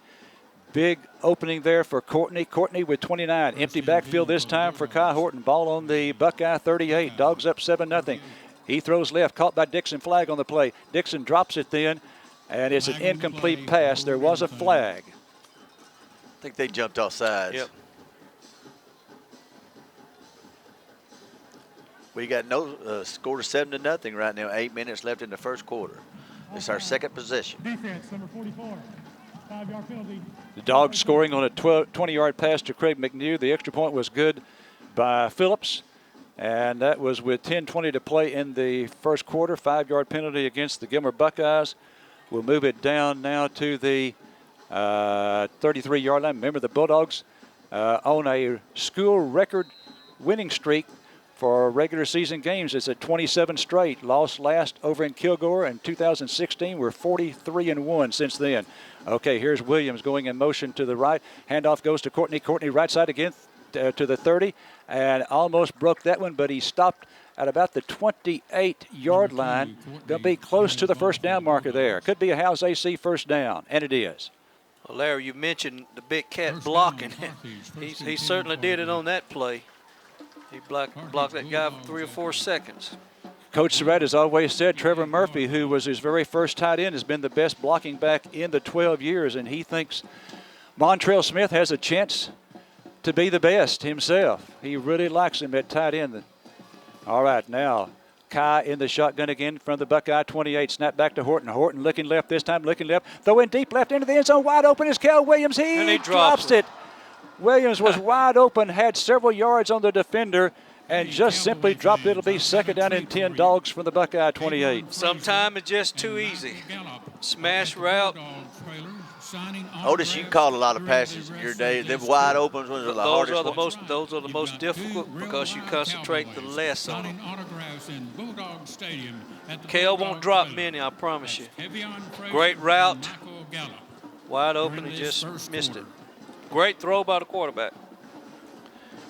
Big opening there for Courtney. Courtney with 29. Empty backfield this time for Kai Horton. Ball on the Buckeye 38. Dogs up 7-0. He throws left, caught by Dixon. Flag on the play. Dixon drops it then, and it's an incomplete pass. There was a flag. I think they jumped off sides. Yep. We got no score 7-0 right now. 8 minutes left in the first quarter. It's our second possession. Defense, number 44. 5-yard penalty. The Dogs scoring on a 20-yard pass to Craig McNew. The extra point was good by Phillips. And that was with 10:20 to play in the first quarter. 5-yard penalty against the Gilmer Buckeyes. We'll move it down now to the 33-yard line. Remember, the Bulldogs on a school record winning streak for regular season games. It's at 27 straight. Lost last over in Kilgore in 2016. We're 43-1 since then. Okay, here's Williams going in motion to the right. Handoff goes to Courtney. Courtney right side again to the 30 and almost broke that one, but he stopped at about the 28-yard line. They'll be close to the first down marker there. Could be a Howes AC first down, and it is. Well, Larry, you mentioned the big cat blocking. He certainly did it on that play. He blocked that guy for 3 or 4 seconds. Coach Surratt has always said Trevor Murphy, who was his very first tight end, has been the best blocking back in the 12 years, and he thinks Montrell Smith has a chance to be the best himself. He really likes him at tight end. All right, now Kai in the shotgun again from the Buckeye 28. Snap back to Horton. Horton looking left this time, looking left. Throwing deep left into the end zone. Wide open is Kel Williams. He drops it. Williams was wide open, had several yards on the defender, and just simply dropped it. It'll be second down and 10 Dogs from the Buckeye 28. Sometimes it's just too easy. Smash route. Otis, you caught a lot of passes in your day. Them wide opens ones are the hardest ones. Those are the most difficult because you concentrate the less on them. Kel won't drop many, I promise you. Great route. Wide open and just missed it. Great throw by the quarterback.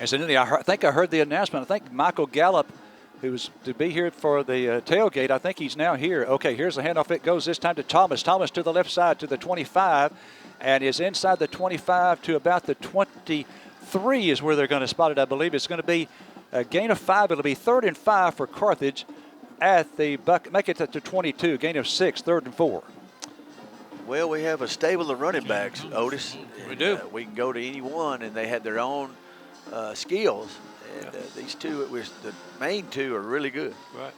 Incidentally, I think I heard the announcement. I think Michael Gallup, who was to be here for the tailgate, I think he's now here. Okay, here's the handoff. It goes this time to Thomas. Thomas to the left side to the 25 and is inside the 25 to about the 23 is where they're going to spot it, I believe. It's going to be a gain of 5. It'll be 3rd and 5 for Carthage at the make it to 22. Gain of 6, 3rd and 4. Well, we have a stable of running backs, Otis. We do. We can go to any one, and they have their own skills. And these two, the main two, are really good. Right.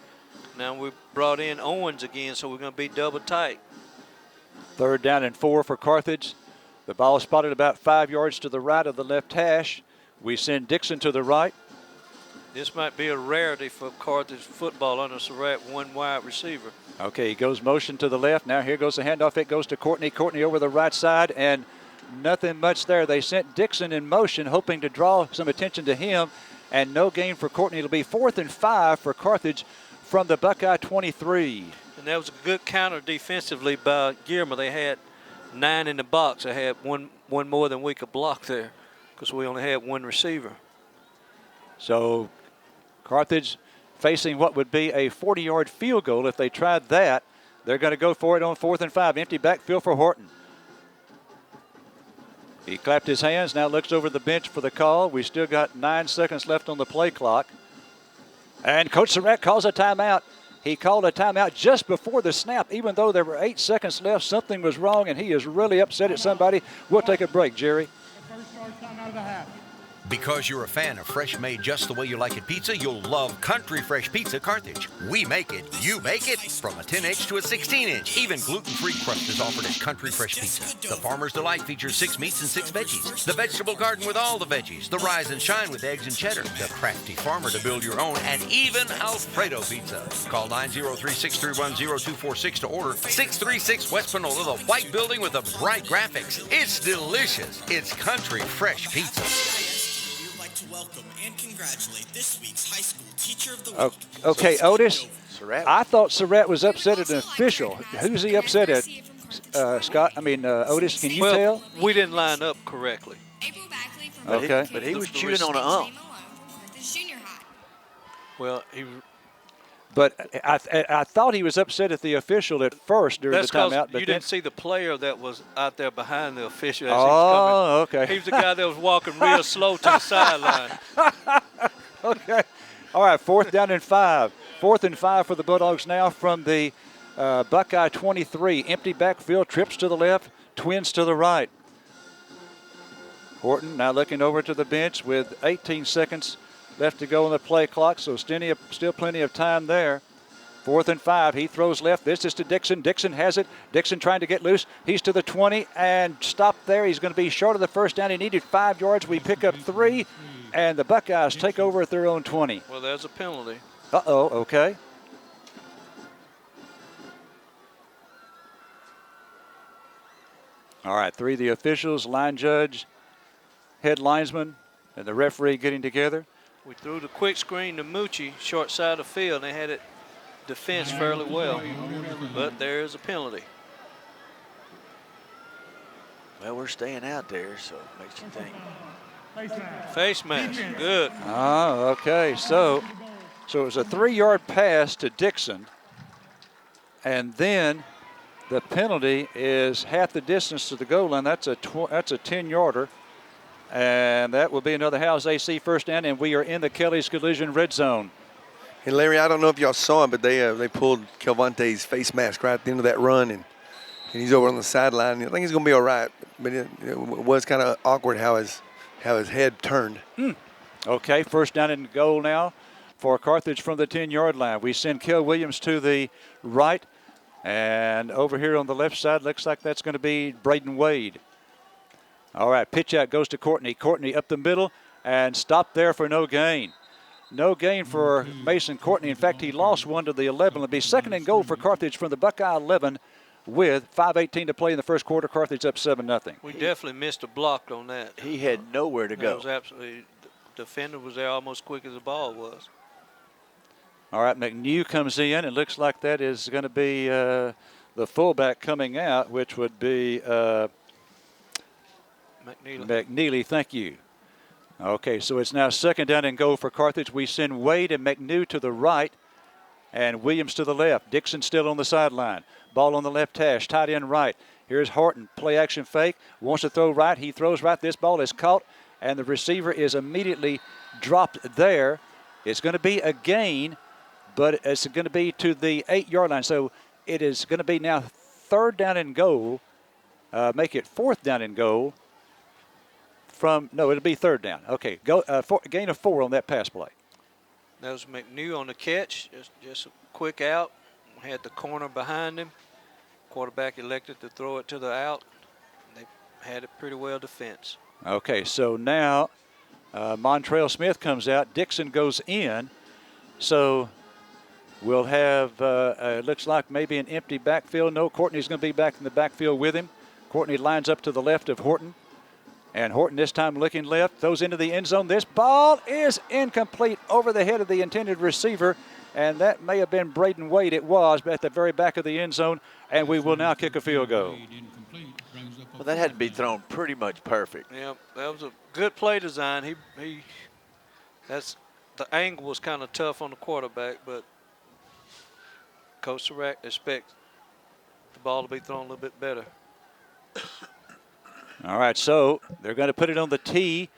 Now we brought in Owens again, so we're going to be double tight. 3rd down and 4 for Carthage. The ball spotted about 5 yards to the right of the left hash. We send Dixon to the right. This might be a rarity for Carthage football under Surratt, one wide receiver. Okay, he goes motion to the left. Now here goes the handoff. It goes to Courtney. Courtney over the right side, and nothing much there. They sent Dixon in motion, hoping to draw some attention to him, and no gain for Courtney. It'll be 4th and 5 for Carthage from the Buckeye 23. And that was a good counter defensively by Gilmer. They had 9 in the box. They had one more than we could block there because we only had one receiver. So Carthage facing what would be a 40-yard field goal if they tried that. They're going to go for it on 4th and 5. Empty backfield for Horton. He clapped his hands, now looks over the bench for the call. We still got 9 seconds left on the play clock. And Coach Surratt calls a timeout. He called a timeout just before the snap, even though there were 8 seconds left. Something was wrong, and he is really upset at somebody. We'll take a break, Jerry. Because you're a fan of fresh made just the way you like it pizza, you'll love Country Fresh Pizza Carthage. We make it, you make it, from a 10-inch to a 16-inch. Even gluten-free crust is offered at Country Fresh Pizza. The Farmer's Delight features 6 meats and 6 veggies. The Vegetable Garden with all the veggies. The Rise and Shine with eggs and cheddar. The Crafty Farmer to build your own, and even Alfredo Pizza. Call 903-631-0246 to order. 636 West Panola, the white building with the bright graphics. It's delicious. It's Country Fresh Pizza. To welcome and congratulate this week's high school teacher of the week. Okay, Otis. I thought Surratt was upset at an official. Who's he upset at? Scott? I mean, Otis. Can you tell? We didn't line up correctly. Okay. But he was chewing on an ump. Well, But I thought he was upset at the official at first during the timeout. But you didn't see the player that was out there behind the official. As oh, he was coming. Okay. He was the guy that was walking real slow to the sideline. Okay. All right, 4th down and 5. 4th and 5 for the Bulldogs now from the Buckeye 23. Empty backfield, trips to the left, twins to the right. Horton now looking over to the bench with 18 seconds left to go on the play clock, so still plenty of time there. 4th and 5. He throws left. This is to Dixon. Dixon has it. Dixon trying to get loose. He's to the 20 and stopped there. He's going to be short of the first down. He needed 5 yards. We pick up 3, and the Buckeyes take over at their own 20. Well, there's a penalty. Uh-oh, okay. All right, 3 of the officials, line judge, head linesman, and the referee getting together. We threw the quick screen to Moochie, short side of the field, and they had it defense fairly well. But there is a penalty. Well, we're staying out there, so it makes you think. Face mask, good. Oh, okay. So it was a 3-yard pass to Dixon, and then the penalty is half the distance to the goal line. That's a 10-yarder, and that will be another Howes AC first down, and we are in the Kelly's Collision red zone. Hey, Larry, I don't know if y'all saw it, but they pulled Kelvin Tay's face mask right at the end of that run, and he's over on the sideline. I think he's going to be all right, but it was kind of awkward how his head turned. Okay, first down and goal now for Carthage from the 10-yard line. We send Kel Williams to the right, and over here on the left side looks like that's going to be Braden Wade. All right, pitch out goes to Courtney. Courtney up the middle and stopped there for no gain. No gain for Mason Courtney. In fact, he lost one to the 11. It'll be second and goal for Carthage from the Buckeye 11 with 5:18 to play in the first quarter. Carthage up 7-0. We definitely missed a block on that. He had nowhere to go. That was absolutely, the defender was there almost quick as the ball was. All right, McNew comes in. It looks like that is going to be the fullback coming out, which would be McNeely. Thank you. Okay, so it's now second down and goal for Carthage. We send Wade and McNew to the right and Williams to the left. Dixon still on the sideline. Ball on the left hash, tight end right. Here's Horton, play action fake. Wants to throw right. He throws right. This ball is caught, and the receiver is immediately dropped there. It's going to be a gain, but it's going to be to the 8-yard line. So it is going to be now third down and goal. Make it fourth down and goal. It'll be third down. Okay, gain of 4 on that pass play. That was McNew on the catch, just a quick out. Had the corner behind him. Quarterback elected to throw it to the out. They had it pretty well defense. Okay, so now Montrell Smith comes out. Dixon goes in. So we'll have, looks like maybe an empty backfield. No, Courtney's going to be back in the backfield with him. Courtney lines up to the left of Horton. And Horton this time looking left, throws into the end zone. This ball is incomplete over the head of the intended receiver. And that may have been Braden Wade. It was, but at the very back of the end zone. And we will now kick a field goal. Well, that had to be thrown pretty much perfect. Yeah, that was a good play design. The angle was kind of tough on the quarterback, but Coach Serac expects the ball to be thrown a little bit better. All right, so they're going to put it on the tee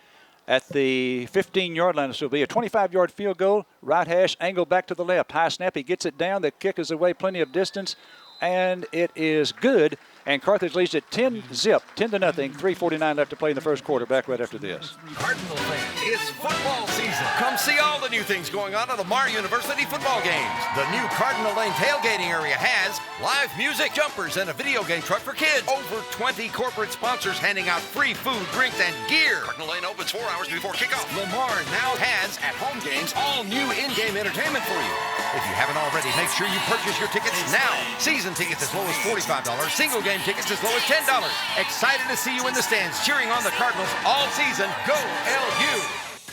at the 15-yard line. So it'll be a 25-yard field goal. Right hash, angle back to the left. High snap, he gets it down. The kick is away plenty of distance, and it is good. And Carthage leads it 10-0, 10-0. 3:49 left to play in the first quarter. Back right after this. Cardinal fans, it's football season. Come see all the new things going on at Lamar University football games. The new Cardinal Lane tailgating area has live music, jumpers, and a video game truck for kids. Over 20 corporate sponsors handing out free food, drinks, and gear. Cardinal Lane opens 4 hours before kickoff. Lamar now has, at home games, all new in-game entertainment for you. If you haven't already, make sure you purchase your tickets now. Season tickets as low as $45. Single game tickets as low as $10. Excited to see you in the stands cheering on the Cardinals all season. Go LU!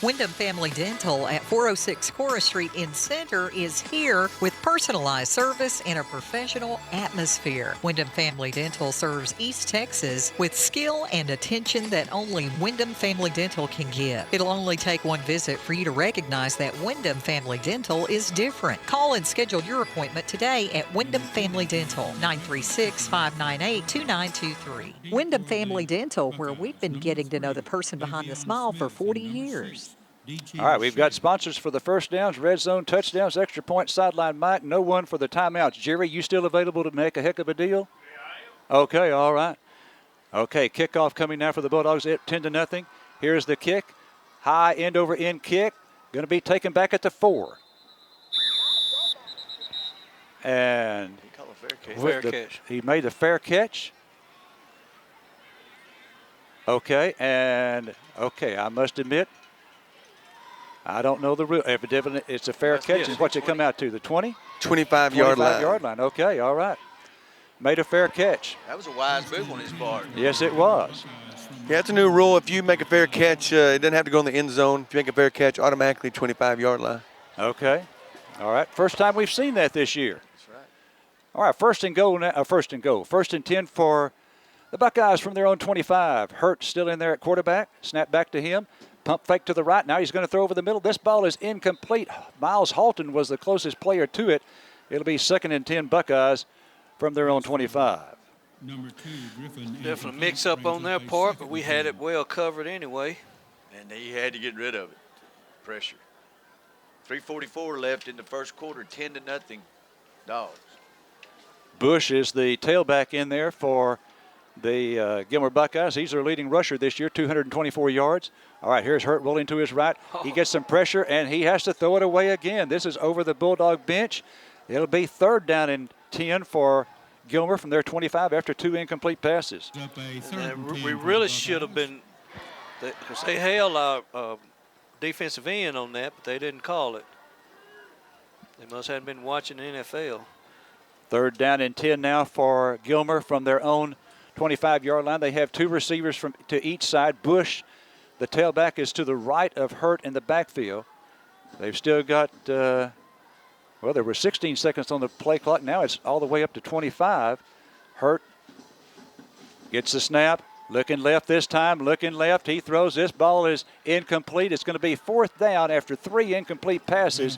Wyndham Family Dental at 406 Cora Street in Center is here with personalized service and a professional atmosphere. Wyndham Family Dental serves East Texas with skill and attention that only Wyndham Family Dental can give. It'll only take one visit for you to recognize that Wyndham Family Dental is different. Call and schedule your appointment today at Wyndham Family Dental, 936-598-2923. Wyndham Family Dental, where we've been getting to know the person behind the smile for 40 years. All right, we've got sponsors for the first downs, red zone, touchdowns, extra point, sideline Mike. No one for the timeouts. Jerry, you still available to make a heck of a deal? Yeah, I am. Okay, all right. Okay, kickoff coming now for the Bulldogs at 10-0. Here's the kick. High end over end kick. Going to be taken back at the 4. And he called a fair catch. He made a fair catch. Okay, and I must admit, I don't know the rule. Evidently, it's a fair catch. Is what you come out to, the 20? 25-yard line. 25-yard line. Okay, all right. made a fair catch. That was a wise move on his part. Yes, it was. Yeah, it's a new rule. If you make a fair catch, it doesn't have to go in the end zone. If you make a fair catch, automatically 25-yard line. Okay. All right. First time we've seen that this year. That's right. All right. First and goal. First and 10 for the Buckeyes from their own 25. Hurd still in there at quarterback. Snap back to him. Pump fake to the right. Now he's going to throw over the middle. This ball is incomplete. Miles Halton was the closest player to it. It'll be 2nd and 10 Buckeyes from their own 25. Number 2, Griffin. Definitely mix up on their part, but we had it well covered anyway. And he had to get rid of it. Pressure. 3:44 left in the first quarter, 10-0 Dogs. Bush is the tailback in there for the Gilmer Buckeyes. He's their leading rusher this year, 224 yards. All right, here's Hurd rolling to his right. He gets some pressure, and he has to throw it away again. This is over the Bulldog bench. It'll be 3rd down and 10 for Gilmer from their 25 after 2 incomplete passes. We really should have been, because they held our defensive end on that, but they didn't call it. They must have been watching the NFL. 3rd down and 10 now for Gilmer from their own 25-yard line. They have 2 receivers to each side. Bush, the tailback, is to the right of Hurd in the backfield. They've still got, there were 16 seconds on the play clock. Now it's all the way up to 25. Hurd gets the snap. Looking left this time, looking left. He throws. This ball is incomplete. It's going to be 4th down after 3 incomplete passes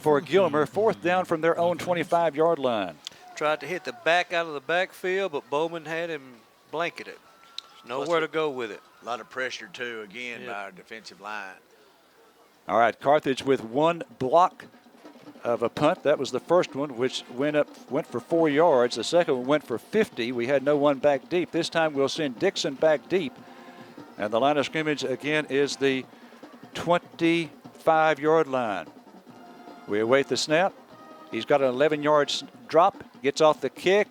for Gilmer. 4th down from their own 25-yard line. Tried to hit the back out of the backfield, but Bowman had him blanketed. Nowhere to go with it. A lot of pressure, too, again, by our defensive line. All right, Carthage with 1 block of a punt. That was the first one, which went for 4 yards. The second one went for 50. We had no one back deep. This time we'll send Dixon back deep. And the line of scrimmage again is the 25-yard line. We await the snap. He's got an 11-yard drop, gets off the kick,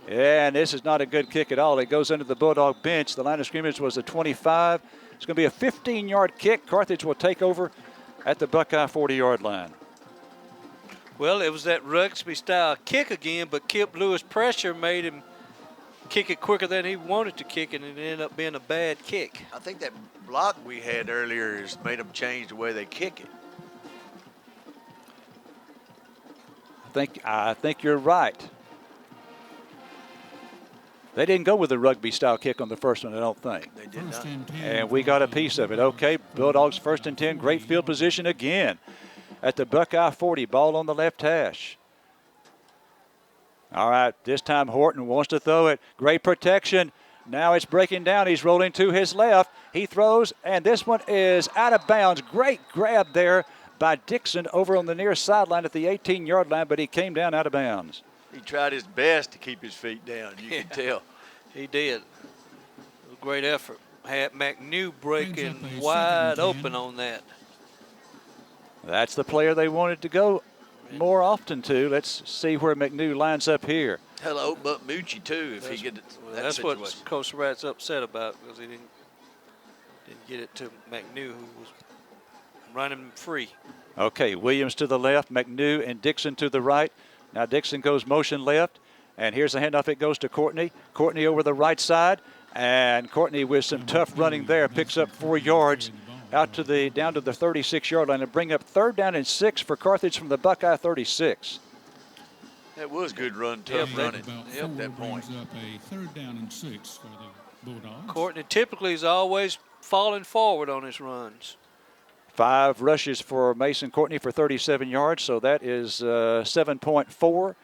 and this is not a good kick at all. It goes into the Bulldog bench. The line of scrimmage was a 25. It's going to be a 15-yard kick. Carthage will take over at the Buckeye 40-yard line. Well, it was that rugby-style kick again, but Kip Lewis' pressure made him kick it quicker than he wanted to kick it, and it ended up being a bad kick. I think that block we had earlier has made them change the way they kick it. I think you're right. They didn't go with the rugby-style kick on the first one, I don't think. They did not. And we got a piece of it. Okay, Bulldogs 1st and 10, great field position again at the Buckeye 40, ball on the left hash. All right, this time Horton wants to throw it. Great protection. Now it's breaking down. He's rolling to his left. He throws, and this one is out of bounds. Great grab there by Dixon over on the near sideline at the 18-yard line, but he came down out of bounds. He tried his best to keep his feet down, you can tell. He did. A great effort. Had McNew breaking wide open on that. That's the player they wanted to go more often to. Let's see where McNew lines up here. Hello, but Moochie, too, if he gets That's situation. what Coach Rat's upset about, because he didn't get it to McNew, who was running free. Okay, Williams to the left, McNew and Dixon to the right. Now Dixon goes motion left, and here's the handoff. It goes to Courtney. Courtney over the right side, and Courtney with some tough running there picks up 4 yards down to the 36-yard line and bring up 3rd down and 6 for Carthage from the Buckeye 36. That was good run, tough running. That point. Up a 3rd down and 6 for the Bulldogs. Courtney typically is always falling forward on his runs. 5 rushes for Mason Courtney for 37 yards, so that is 7.4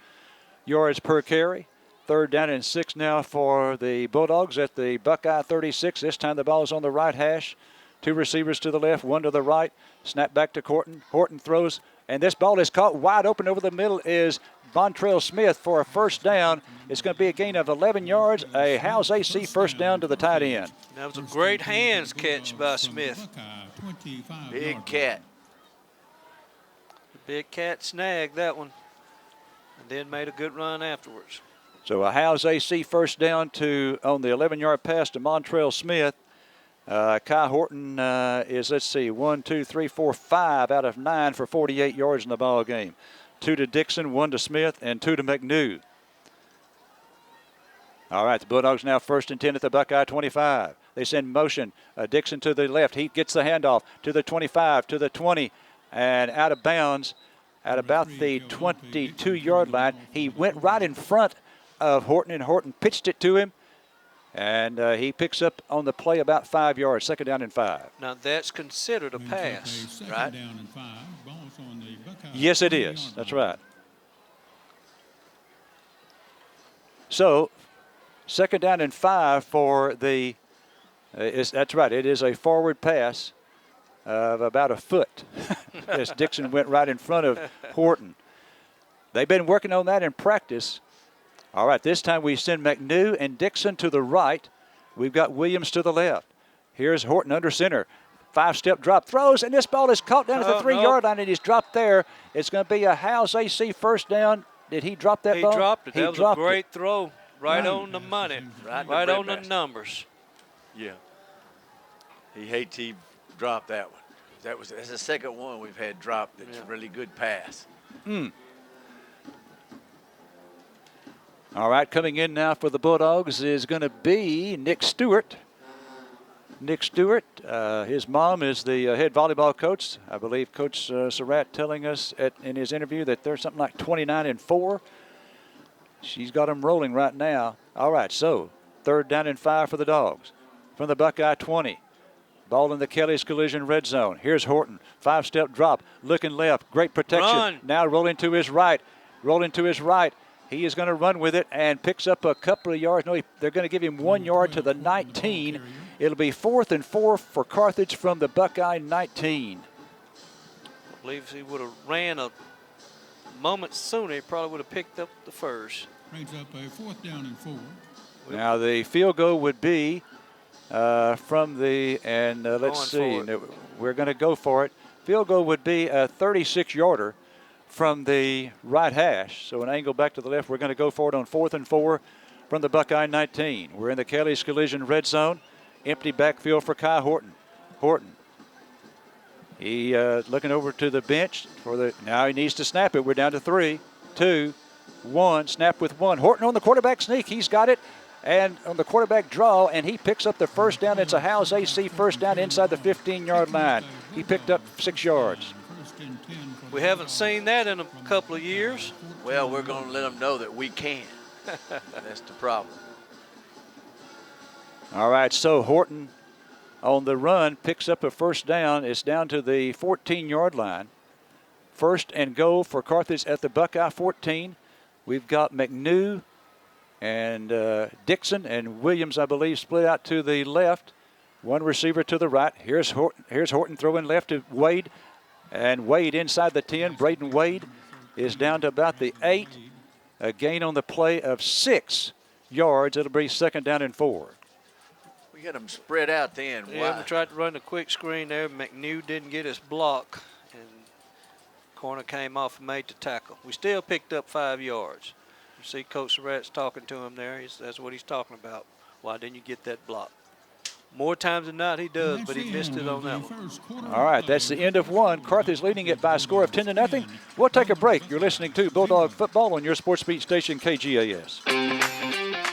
yards per carry. 3rd down and 6 now for the Bulldogs at the Buckeye 36. This time the ball is on the right hash. 2 receivers to the left, 1 to the right. Snap back to Horton. Horton throws, and this ball is caught wide open over the middle is Montrell Smith for a 1st down. It's going to be a gain of 11 yards, a House AC 1st down to the tight end. That was a great hands catch by Smith. Big cat. The big cat snagged that one and then made a good run afterwards. So a House AC 1st down on the 11-yard pass to Montrell Smith. Kai Horton is, 1, 2, 3, 4, 5 out of 9 for 48 yards in the ball game. 2 to Dixon, 1 to Smith, and 2 to McNew. All right, the Bulldogs now 1st and 10 at the Buckeye 25. They send motion. Dixon to the left. He gets the handoff to the 25, to the 20, and out of bounds at about the 22-yard line. He went right in front of Horton, and Horton pitched it to him, and he picks up on the play about 5 yards, 2nd down and 5. Now, that's considered a pass, right? Yes, it is. That's right. So, 2nd down and 5 for the, that's right, it is a forward pass of about a foot as Dixon went right in front of Horton. They've been working on that in practice. All right, this time we send McNew and Dixon to the right. We've got Williams to the left. Here's Horton under center. 5-step drop, throws, and this ball is caught down at the 3-yard line, and he's dropped there. It's going to be a Howes AC 1st down. Did he drop that ball? He dropped it. That was a great throw. Right on the money. Right on the numbers. Yeah. He hates he dropped that one. That's the second one we've had dropped that's a really good pass. All right, coming in now for the Bulldogs is going to be Nick Stewart. Nick Stewart, his mom is the head volleyball coach. I believe Coach Surratt telling us in his interview that they're something like 29-4. She's got them rolling right now. All right, so 3rd down and 5 for the Dogs. From the Buckeye 20. Ball in the Kelly's Collision red zone. Here's Horton. 5-step drop. Looking left. Great protection. Run. Now rolling to his right. Rolling to his right. He is going to run with it and picks up a couple of yards. No, they're going to give him 1 yard to the 19. It'll be 4th and 4 for Carthage from the Buckeye 19. I believe if he would have ran a moment sooner, he probably would have picked up the first. Brings up a 4th down and 4. Now the field goal would be from the, and let's see, we're going to go for it. Field goal would be a 36-yarder from the right hash. So an angle back to the left. We're going to go for it on 4th and 4 from the Buckeye 19. We're in the Kelly's Collision red zone. Empty backfield for Kai Horton. He looking over to the bench for the, now he needs to snap it. We're down to 3, 2, 1. Snap with 1. Horton on the quarterback sneak. He's got it. And on the quarterback draw, and he picks up the 1st down. It's a Howes AC 1st down inside the 15-yard line. He picked up 6 yards. We haven't seen that in a couple of years. Well, we're going to let them know that we can. That's the problem. All right, so Horton on the run picks up a 1st down. It's down to the 14-yard line. 1st and goal for Carthage at the Buckeye 14. We've got McNew and Dixon and Williams, I believe, split out to the left. 1 receiver to the right. Here's Horton throwing left to Wade. And Wade inside the 10. Braden Wade is down to about the 8. A gain on the play of 6 yards. It'll be 2nd down and 4. We got them spread out then. Yeah, we tried to run the quick screen there. McNew didn't get his block. And corner came off and made the tackle. We still picked up 5 yards. You see Coach Surratt's talking to him there. That's what he's talking about. Why didn't you get that block? More times than not he does, but he missed it on that one. All right, that's the end of 1. Carthage leading it by a score of 10-0. We'll take a break. You're listening to Bulldog Football on your sports beat station, KGAS.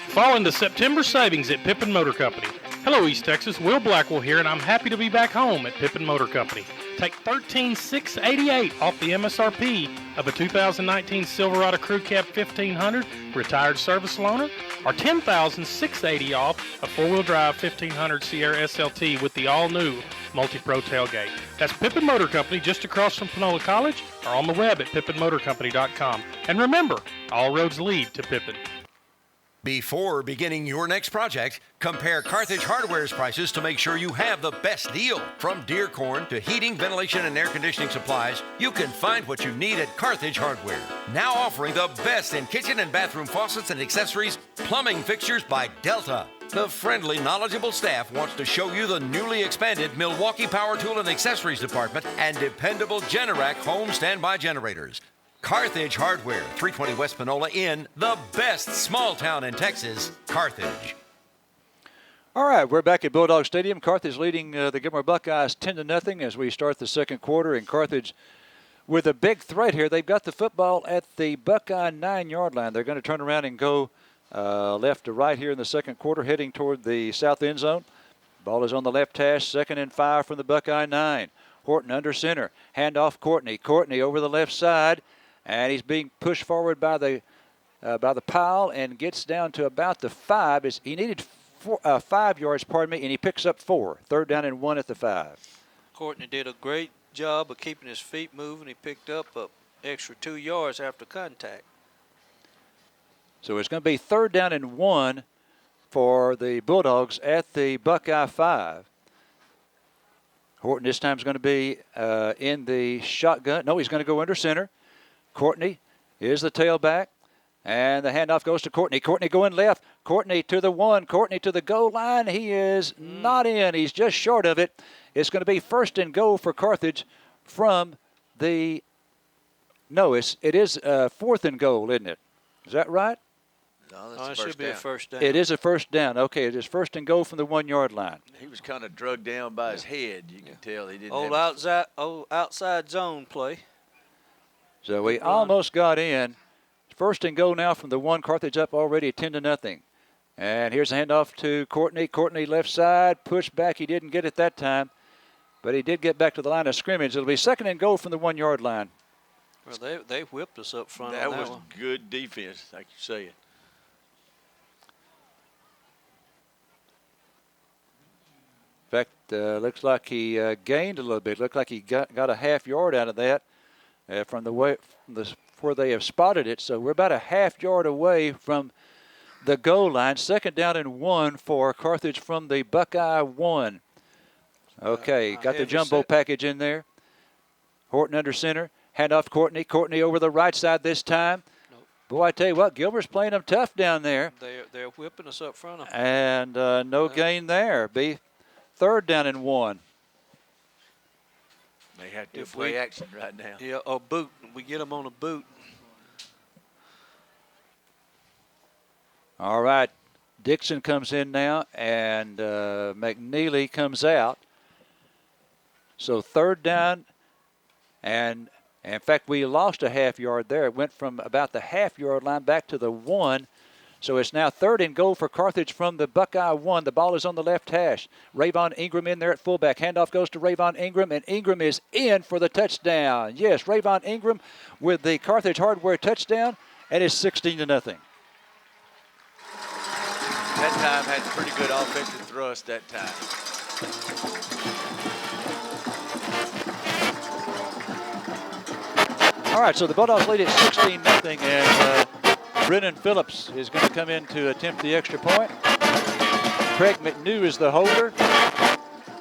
Fall into September savings at Pippin Motor Company. Hello, East Texas. Will Blackwell here, and I'm happy to be back home at Pippin Motor Company. Take $13,688 off the MSRP of a 2019 Silverado Crew Cab 1500 retired service loaner, or $10,680 off a 4-wheel drive 1500 Sierra SLT with the all-new Multi-Pro tailgate. That's Pippin Motor Company just across from Panola College, or on the web at pippinmotorcompany.com. And remember, all roads lead to Pippin. Before beginning your next project, compare Carthage Hardware's prices to make sure you have the best deal. From deer corn to heating, ventilation, and air conditioning supplies, you can find what you need at Carthage Hardware. Now offering the best in kitchen and bathroom faucets and accessories, plumbing fixtures by Delta. The friendly, knowledgeable staff wants to show you the newly expanded Milwaukee Power Tool and Accessories Department and dependable Generac home standby generators. Carthage Hardware, 320 West Panola in the best small town in Texas, Carthage. All right, we're back at Bulldog Stadium. Carthage leading the Gilmer Buckeyes 10-0 as we start the 2nd quarter. And Carthage with a big threat here. They've got the football at the Buckeye 9-yard line. They're going to turn around and go left to right here in the second quarter, heading toward the south end zone. Ball is on the left hash, 2nd and 5 from the Buckeye 9. Horton under center. Hand off Courtney. Courtney over the left side, and he's being pushed forward by the pile and gets down to about the 5. He needed 5 yards, and he picks up 4. 3rd down and 1 at the 5. Courtney did a great job of keeping his feet moving. He picked up an extra 2 yards after contact. So it's going to be 3rd down and 1 for the Bulldogs at the Buckeye 5. Horton this time is going to be in the shotgun. No, he's going to go under center. Courtney is the tailback. And the handoff goes to Courtney. Courtney going left. Courtney to the 1. Courtney to the goal line. He is not in. He's just short of it. It's going to be 1st and goal for Carthage from the – no, it is 4th and goal, isn't it? Is that right? No, it should be a first down. It is a 1st down. Okay, it is 1st and goal from the 1 yard line. He was kind of drugged down by his head. You can tell he didn't. Old outside zone play. So we almost got in. 1st and goal now from the 1. Carthage up already 10-0. And here's a handoff to Courtney. Courtney left side, pushed back. He didn't get it that time, but he did get back to the line of scrimmage. It'll be 2nd and goal from the 1 yard line. Well, they whipped us up front. That on was one. good defense, like you say it. In fact, looks like he gained a little bit. Looked like he got a half yard out of that from where they have spotted it. So we're about a half yard away from the goal line. 2nd down and 1 for Carthage from the Buckeye 1. Okay, got the jumbo package in there. Horton under center. Hand off Courtney. Courtney over the right side this time. Nope. Boy, I tell you what, Gilmer's playing them tough down there. They're whipping us up front. And no gain there. Be 3rd down and 1. They have to play action right now. Yeah, or boot. We get them on a boot. All right. Dixon comes in now, and McNeely comes out. So 3rd down, and in fact, we lost a half yard there. It went from about the half yard line back to the 1. So it's now 3rd and goal for Carthage from the Buckeye 1. The ball is on the left hash. Vaughn Ingram in there at fullback. Handoff goes to Vaughn Ingram, and Ingram is in for the touchdown. Yes, Vaughn Ingram with the Carthage Hardware touchdown, and it's 16-0. That time had pretty good offensive thrust that time. All right, so the Bulldogs lead at 16-0, and Brennan Phillips is going to come in to attempt the extra point. Craig McNew is the holder. That's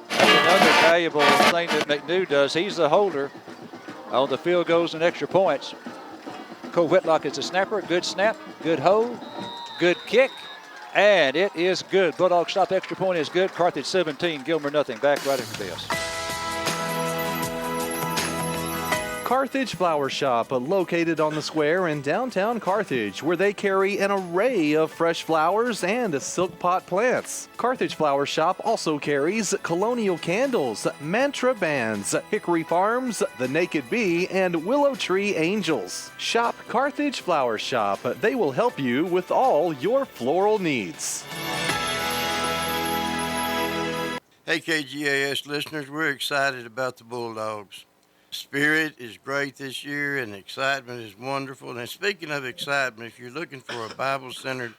another valuable thing that McNew does. He's the holder on the field goals and extra points. Cole Whitlock is the snapper. Good snap, good hold, good kick, and it is good. Bulldog stop extra point is good. Carthage 17, Gilmer nothing. Back right after this. Carthage Flower Shop, located on the square in downtown Carthage, where they carry an array of fresh flowers and silk pot plants. Carthage Flower Shop also carries colonial candles, mantra bands, hickory farms, the Naked Bee, and willow tree angels. Shop Carthage Flower Shop. They will help you with all your floral needs. Hey, KGAS listeners, we're excited about the Bulldogs. Spirit is great this year, and excitement is wonderful. And speaking of excitement, if you're looking for a Bible-centered,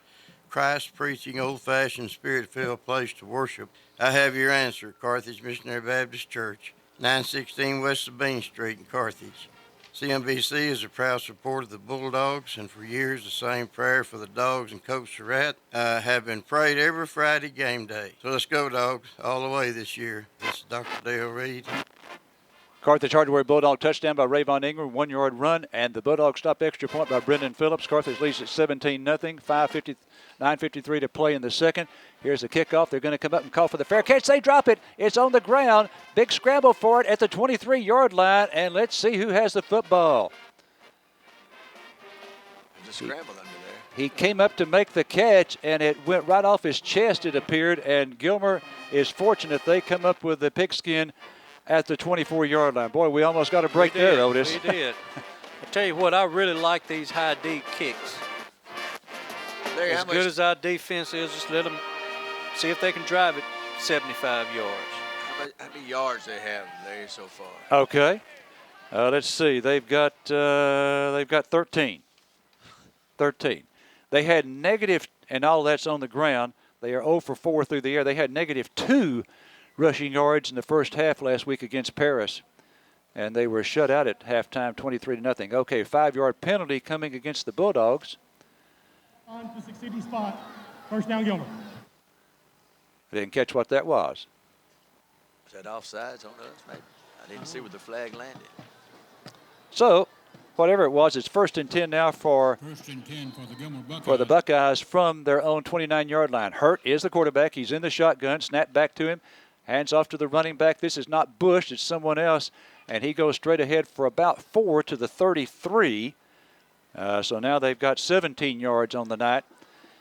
Christ-preaching, old-fashioned, spirit-filled place to worship, I have your answer. Carthage Missionary Baptist Church, 916 West Sabine Street in Carthage. CMBC is a proud supporter of the Bulldogs, and for years the same prayer for the Dogs and Coach Surratt have been prayed every Friday game day. So let's go, Dogs, all the way this year. This is Dr. Dale Reed. Carthage Hardware Bulldog touchdown by Vaughn Ingram, 1 yard run, and the Bulldog stop extra point by Brendan Phillips. Carthage leads at 17-0, 9:53 to play in the second. Here's the kickoff. They're going to come up and call for the fair catch. They drop it. It's on the ground. Big scramble for it at the 23-yard line, and let's see who has the football. There's a scramble under there. He came up to make the catch, and it went right off his chest, it appeared, and Gilmer is fortunate. They come up with the pigskin at the 24-yard line. Boy, we almost got a break there, Otis. We did. I tell you what, I really like these high D kicks. As good as our defense is, just let them see if they can drive it 75 yards. How many yards they have there so far? Okay. Let's see. They've got 13. 13. They had negative, and all that's on the ground. They are 0 for 4 through the air. They had -2 rushing yards in the first half last week against Paris, and they were shut out at halftime, 23-0. Okay, 5-yard penalty coming against the Bulldogs. On the succeeding spot, first down, Gilmer. I didn't catch what that was. Is that offsides on us, maybe? I didn't see where the flag landed. So, whatever it was, it's 1st and 10 now for the Buckeyes from their own 29-yard line. Hurd is the quarterback. He's in the shotgun. Snap back to him. Hands off to the running back. This is not Bush. It's someone else. And he goes straight ahead for about 4 to the 33. So now they've got 17 yards on the night.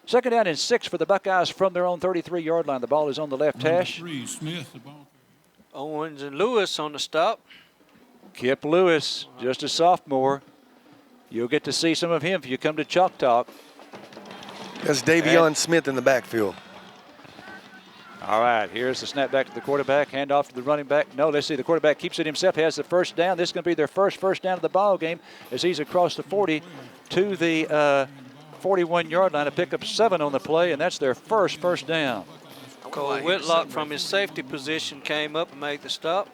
2nd down and 6 for the Buckeyes from their own 33-yard line. The ball is on the left hash. Owens and Lewis on the stop. Kip Lewis, just a sophomore. You'll get to see some of him if you come to Chalk Talk. That's Davion Smith in the backfield. All right, here's the snap back to the quarterback, hand off to the running back. No, let's see, the quarterback keeps it himself, has the first down. This is going to be their first down of the ball game as he's across the 40 to the 41-yard line to pick up 7 on the play, and that's their first down. Cole Whitlock from his safety position came up and made the stop.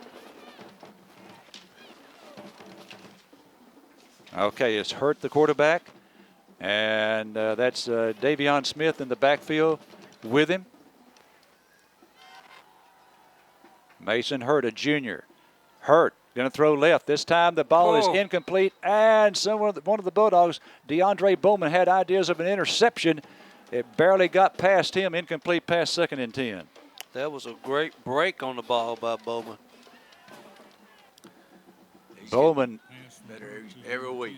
Okay, it's Hurd the quarterback, and that's Davion Smith in the backfield with him. Mason Hurd, a junior. Hurd going to throw left. This time the ball is incomplete, and one of the Bulldogs, Deandre Bowman, had ideas of an interception. It barely got past him. Incomplete pass, 2nd and 10. That was a great break on the ball by Bowman. Bowman better every week.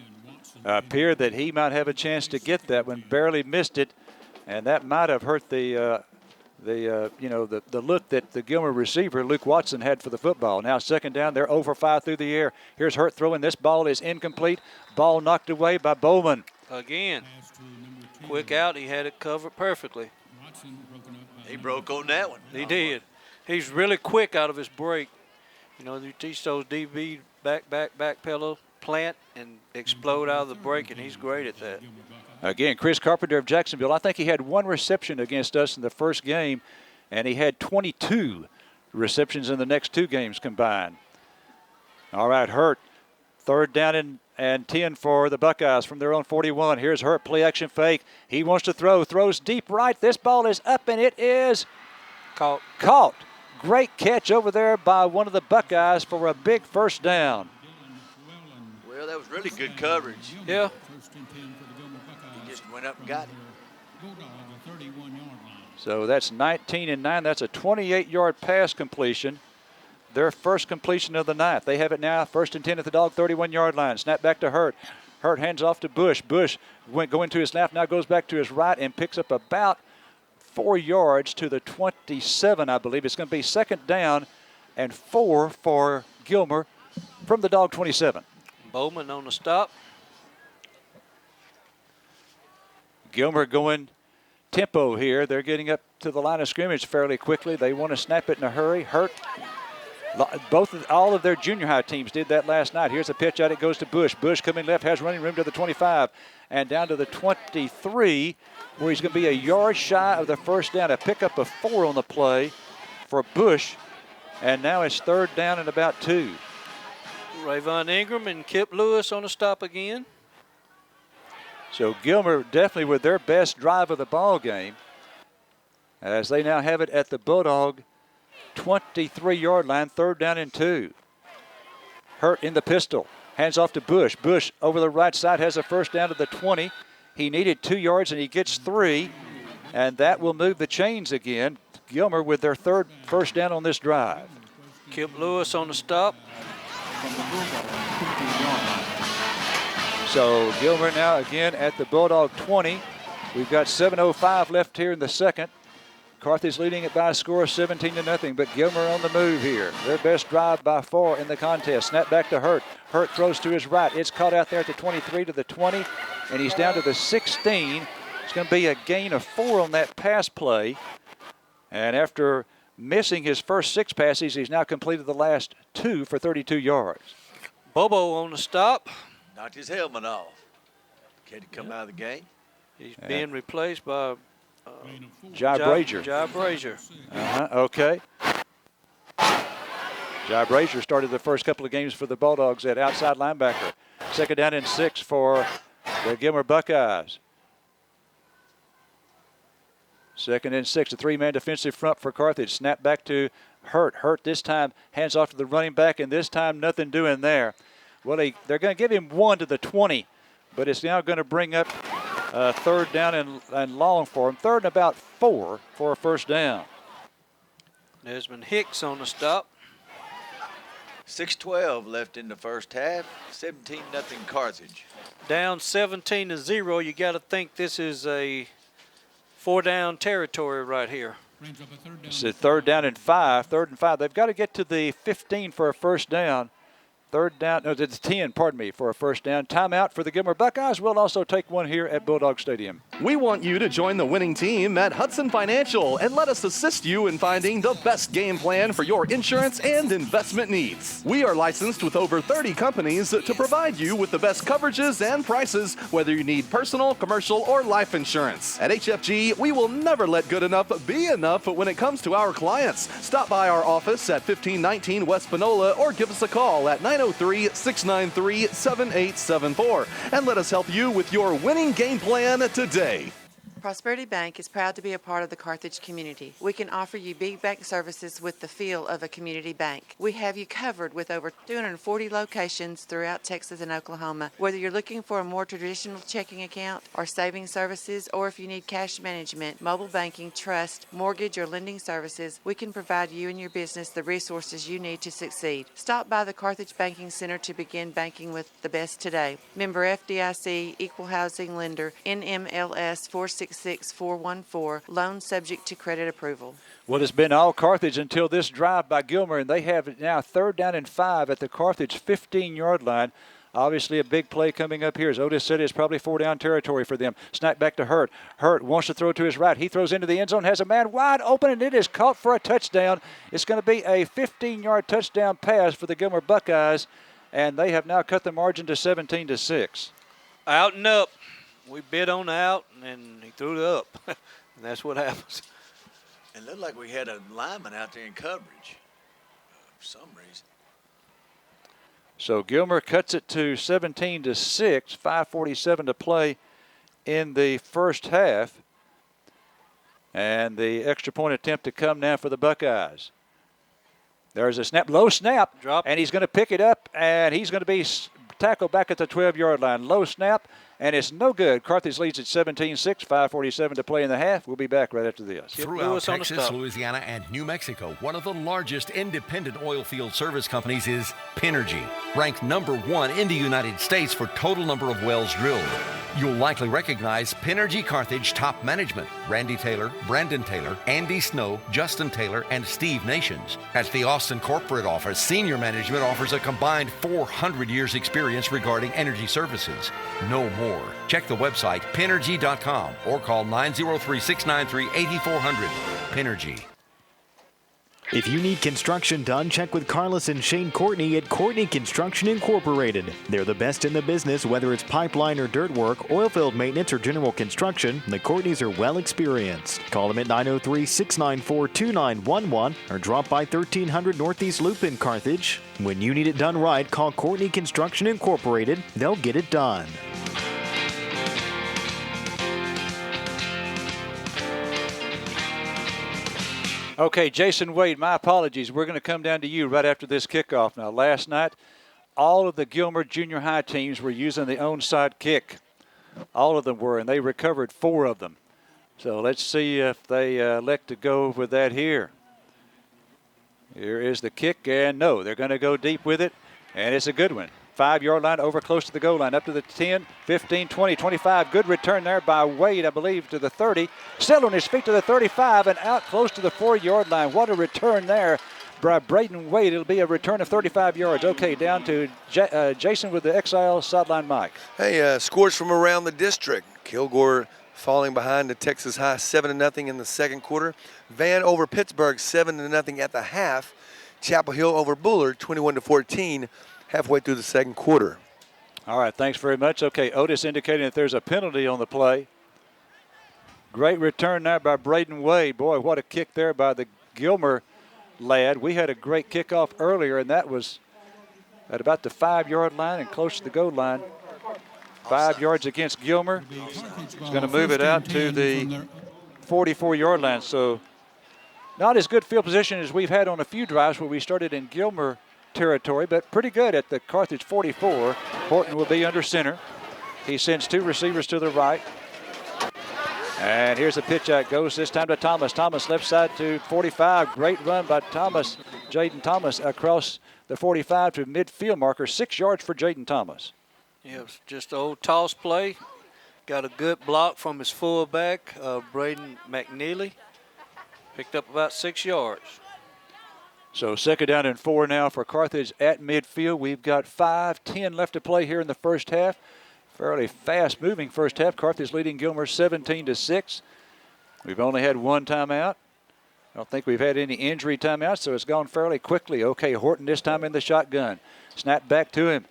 Appeared that he might have a chance to get that one, barely missed it, and that might have hurt the look that the Gilmer receiver, Luke Watson, had for the football. Now 2nd down, they're 0 for 5 through the air. Here's Hurd throwing. This ball is incomplete. Ball knocked away by Bowman. Again, quick out. He had it covered perfectly. He broke on that one. He did. He's really quick out of his break. You know, you teach those DB back pedal, plant, and explode out of the break, and he's great at that. Again, Chris Carpenter of Jacksonville, I think he had 1 reception against us in the first game, and he had 22 receptions in the next 2 games combined. All right, Hurd, 3rd down and 10 for the Buckeyes from their own 41. Here's Hurd, play action fake. He wants to throw, throws deep right. This ball is up, and it is caught. Great catch over there by one of the Buckeyes for a big first down. Well, that was really good coverage. Yeah. He just went up and got it. So that's 19 and 9. That's a 28-yard pass completion. Their first completion of the night. They have it now, 1st and 10 at the Dog 31-yard line. Snap back to Hurd. Hurd hands off to Bush. Bush going to his left, now goes back to his right and picks up about 4 yards to the 27, I believe. It's going to be 2nd down and 4 for Gilmer from the Dog 27. Bowman on the stop. Gilmer going tempo here. They're getting up to the line of scrimmage fairly quickly. They want to snap it in a hurry. Hurt. All of their junior high teams did that last night. Here's a pitch out. It goes to Bush. Bush coming left, has running room to the 25 and down to the 23, where he's going to be a yard shy of the first down. A pickup of 4 on the play for Bush, and now it's 3rd down and about 2. Vaughn Ingram and Kip Lewis on the stop again. So Gilmer definitely with their best drive of the ball game, as they now have it at the Bulldog 23-yard line, 3rd down and 2. Hurt in the pistol. Hands off to Bush. Bush over the right side has a first down to the 20. He needed 2 yards and he gets 3. And that will move the chains again. Gilmer with their 3rd first down on this drive. Kip Lewis on the stop. So Gilmer now again at the Bulldog 20. We've got 7:05 left here in the second. Carthage leading it by a score of 17-0, but Gilmer on the move here. Their best drive by far in the contest. Snap back to Hurt. Hurt throws to his right. It's caught out there at the 23 to the 20, and he's down to the 16 It's going to be a gain of 4 on that pass play. And after missing his first 6 passes, he's now completed the last 2 for 32 yards. Bobo on the stop. Knocked his helmet off. Had to come out of the game. He's being replaced by Jai Brazier. Jai Brazier. Okay. Jai Brazier started the first couple of games for the Bulldogs at outside linebacker. 2nd down and 6 for the Gilmer Buckeyes. 2nd and 6, a 3-man defensive front for Carthage. Snap back to Hurd. Hurd this time hands off to the running back, and this time nothing doing there. Well, they're going to give him 1 to the 20, but it's now going to bring up 3rd down and long for him. 3rd and about 4 for a first down. Desmond Hicks on the stop. 6:12 left in the first half. 17-0 Carthage. Down 17-0. You got to think this is a 4-down territory right here. It's a 3rd down and 5. 3rd and 5. They've got to get to the 15 for a first down. 3rd down, no, it's 10, pardon me, for a first down. Timeout for the Gilmer Buckeyes. We'll also take one here at Bulldog Stadium. We want you to join the winning team at Hudson Financial and let us assist you in finding the best game plan for your insurance and investment needs. We are licensed with over 30 companies to provide you with the best coverages and prices, whether you need personal, commercial, or life insurance. At HFG, we will never let good enough be enough when it comes to our clients. Stop by our office at 1519 West Panola or give us a call at 903-693-7874 and let us help you with your winning game plan today. Prosperity Bank is proud to be a part of the Carthage community. We can offer you big bank services with the feel of a community bank. We have you covered with over 240 locations throughout Texas and Oklahoma. Whether you're looking for a more traditional checking account or saving services, or if you need cash management, mobile banking, trust, mortgage, or lending services, we can provide you and your business the resources you need to succeed. Stop by the Carthage Banking Center to begin banking with the best today. Member FDIC, Equal Housing Lender, NMLS 46414, loan subject to credit approval. Well, it's been all Carthage until this drive by Gilmer, and they have it now 3rd down and 5 at the Carthage 15-yard line. Obviously a big play coming up here. As Otis said, it's probably 4-down territory for them. Snap back to Hurd. Hurd wants to throw to his right. He throws into the end zone, has a man wide open, and it is caught for a touchdown. It's going to be a 15-yard touchdown pass for the Gilmer Buckeyes, and they have now cut the margin to 17-6. Out and up. We bid on the out, and he threw it up. And that's what happens. It looked like we had a lineman out there in coverage for some reason. So Gilmer cuts it to 17-6, 5:47 to play in the first half. And the extra point attempt to come now for the Buckeyes. There's a snap, low snap, drop, and he's going to pick it up, and he's going to be tackled back at the 12-yard line. Low snap, and it's no good. Carthage leads at 17-6, 5:47 to play in the half. We'll be back right after this. Throughout Texas, Louisiana, and New Mexico, one of the largest independent oil field service companies is Pinergy, ranked #1 in the United States for total number of wells drilled. You'll likely recognize Pinergy Carthage top management: Randy Taylor, Brandon Taylor, Andy Snow, Justin Taylor, and Steve Nations. At the Austin corporate office, senior management offers a combined 400 years experience regarding energy services. No more. Check the website pinergy.com or call 903-693-8400. Pinergy. If you need construction done, check with Carlos and Shane Courtney at Courtney Construction Incorporated. They're the best in the business, whether it's pipeline or dirt work, oilfield maintenance, or general construction. The Courtneys are well experienced. Call them at 903-694-2911 or drop by 1300 Northeast Loop in Carthage. When you need it done right, call Courtney Construction Incorporated. They'll get it done. Okay, Jason Wade, my apologies. We're going to come down to you right after this kickoff. Now, last night, all of the Gilmer junior high teams were using the onside kick. All of them were, and they recovered 4 of them. So let's see if they elect to go with that here. Here is the kick, and no, they're going to go deep with it, and it's a good one. 5-yard line, over close to the goal line, up to the 10, 15, 20, 25. Good return there by Wade, I believe, to the 30. Still on his feet to the 35 and out close to the 4-yard line. What a return there by Braden Wade. It'll be a return of 35 yards. Okay, down to Jason with the Exile sideline mic. Hey, scores from around the district. Kilgore falling behind to Texas High 7-0 in the second quarter. Van over Pittsburgh 7-0 at the half. Chapel Hill over Bullard 21-14 halfway through the second quarter. All right, thanks very much. Okay, Otis indicating that there's a penalty on the play. Great return there by Braden Wade. Boy, what a kick there by the Gilmer lad. We had a great kickoff earlier, and that was at about the 5-yard line and close to the goal line. 5 yards against Gilmer. He's going to move it out to the 44-yard line. So not as good field position as we've had on a few drives where we started in Gilmer territory, but pretty good at the Carthage 44. Horton will be under center. He sends 2 receivers to the right. And here's a pitch out, goes this time to Thomas. Thomas left side to 45. Great run by Thomas, Jaden Thomas, across the 45 to midfield marker. 6 yards for Jaden Thomas. Yeah, it was just an old toss play. Got a good block from his fullback, Braden McNeely. Picked up about 6 yards. So 2nd down and 4 now for Carthage at midfield. We've got 5:10 left to play here in the first half. Fairly fast-moving first half. Carthage leading Gilmer 17-6. We've only had 1 timeout. I don't think we've had any injury timeouts, so it's gone fairly quickly. Okay, Horton this time in the shotgun. Snap back to him.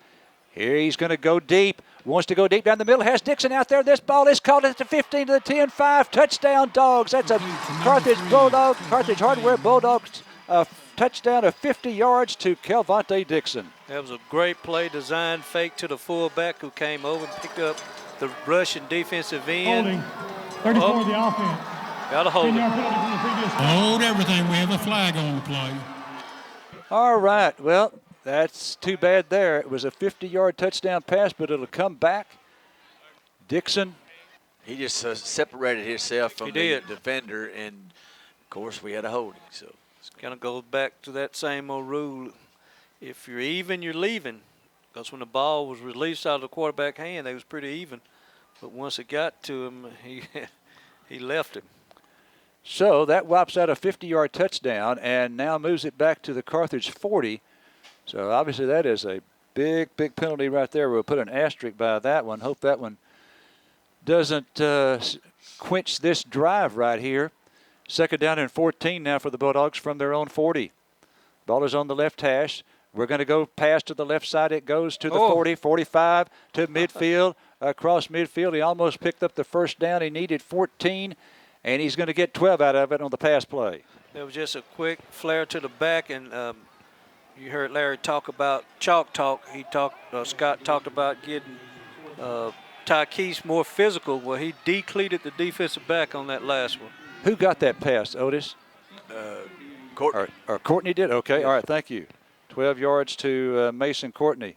Here he's going to go deep. Wants to go deep down the middle. Has Dixon out there. This ball is caught at the 15 to the 10. 5 touchdown Dogs. That's a Carthage Bulldog, Carthage Hardware Bulldogs touchdown of 50 yards to Kelvin Tay Dixon. That was a great play, design fake to the fullback who came over and picked up the Russian defensive end. Holding. 34 of the offense. Got to hold it. Hold everything. We have a flag on the play. All right. Well, that's too bad there. It was a 50-yard touchdown pass, but it'll come back. Dixon. He just separated himself from the did. defender, and, of course, we had a holding. So it's kind of goes back to that same old rule. If you're even, you're leaving. Because when the ball was released out of the quarterback hand, they was pretty even. But once it got to him, he left him. So that wipes out a 50-yard touchdown and now moves it back to the Carthage 40. So obviously that is a big, big penalty right there. We'll put an asterisk by that one. Hope that one doesn't quench this drive right here. 2nd down and 14 now for the Bulldogs from their own 40. Ball is on the left hash. We're going to go pass to the left side. It goes to the 40, 45 to midfield. Across midfield, he almost picked up the first down. He needed 14, and he's going to get 12 out of it on the pass play. There was just a quick flare to the back, and you heard Larry talk about chalk talk. Scott talked about getting Tykees more physical. Well, he decleated the defensive back on that last one. Who got that pass, Otis? Courtney. Or Courtney did? Okay, all right, thank you. 12 yards to Mason Courtney.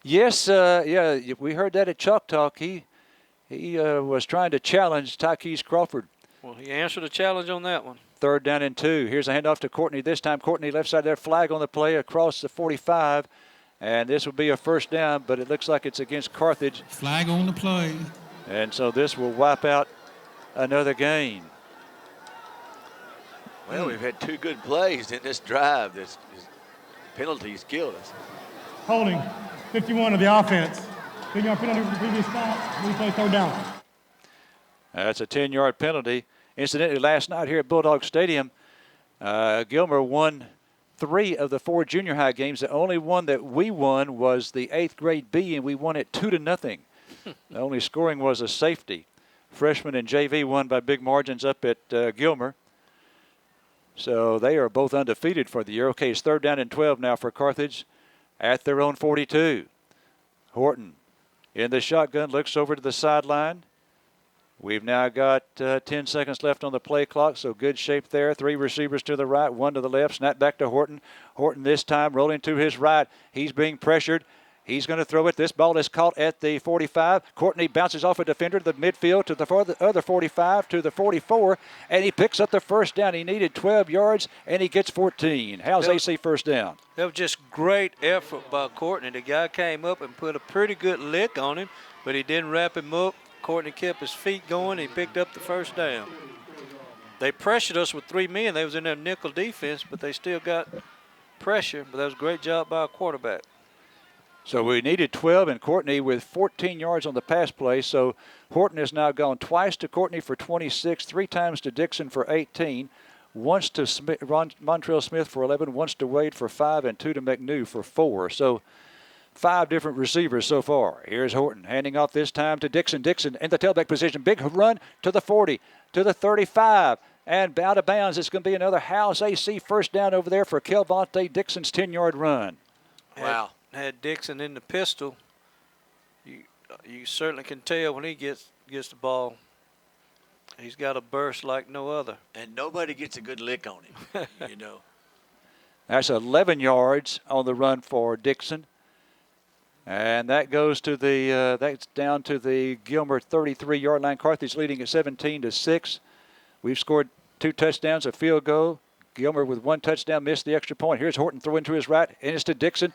Yes, yeah, we heard that at Chalk Talk. He was trying to challenge Tykees Crawford. Well, he answered the challenge on that one. 3rd down and 2. Here's a handoff to Courtney. This time Courtney left side there, flag on the play across the 45. And this will be a first down, but it looks like it's against Carthage. Flag on the play. And so this will wipe out another gain. Well, we've had 2 good plays in this drive. This penalties killed us. Holding. 51 of the offense. 10-yard penalty from the previous stop. Replay 3rd down. That's a 10-yard penalty. Incidentally, last night here at Bulldog Stadium, Gilmer won 3 of the 4 junior high games. The only one that we won was the 8th grade B, and we won it 2-0. The only scoring was a safety. Freshman and JV won by big margins up at Gilmer. So they are both undefeated for the year. Okay, it's 3rd down and 12 now for Carthage at their own 42. Horton in the shotgun, looks over to the sideline. We've now got 10 seconds left on the play clock, so good shape there. 3 receivers to the right, 1 to the left. Snap back to Horton. Horton this time rolling to his right. He's being pressured. He's going to throw it. This ball is caught at the 45. Courtney bounces off a defender to the midfield to the other 45 to the 44, and he picks up the first down. He needed 12 yards, and he gets 14. How's AC first down? That was just great effort by Courtney. The guy came up and put a pretty good lick on him, but he didn't wrap him up. Courtney kept his feet going. He picked up the first down. They pressured us with 3 men. They was in their nickel defense, but they still got pressure. But that was a great job by our quarterback. So we needed 12, and Courtney with 14 yards on the pass play. So Horton has now gone twice to Courtney for 26, 3 times to Dixon for 18, once to Montrell Smith for 11, once to Wade for 5, and 2 to McNew for 4. So 5 different receivers so far. Here's Horton handing off this time to Dixon. Dixon in the tailback position. Big run to the 40, to the 35, and out of bounds. It's going to be another House AC first down over there for Kelvin Tay Dixon's 10-yard run. Wow. Had Dixon in the pistol. You certainly can tell when he gets the ball. He's got a burst like no other. And nobody gets a good lick on him, you know. That's 11 yards on the run for Dixon. And that goes to that's down to the Gilmer 33-yard line. Carthage leading at 17-6. We've scored 2 touchdowns, a field goal. Gilmer with 1 touchdown missed the extra point. Here's Horton throwing to his right, and it's to Dixon.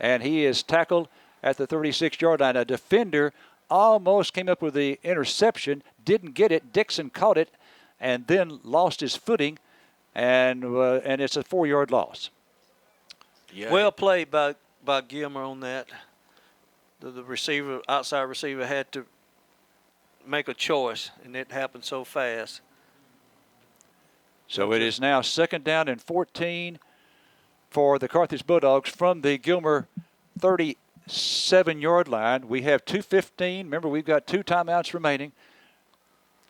And he is tackled at the 36-yard line. A defender almost came up with the interception, didn't get it. Dixon caught it and then lost his footing, and it's a 4-yard loss. Yeah. Well played by Gilmer on that. The receiver, outside receiver, had to make a choice, and it happened so fast. So it is now 2nd down and 14 for the Carthage Bulldogs from the Gilmer 37-yard line. We have 2:15. Remember, we've got 2 timeouts remaining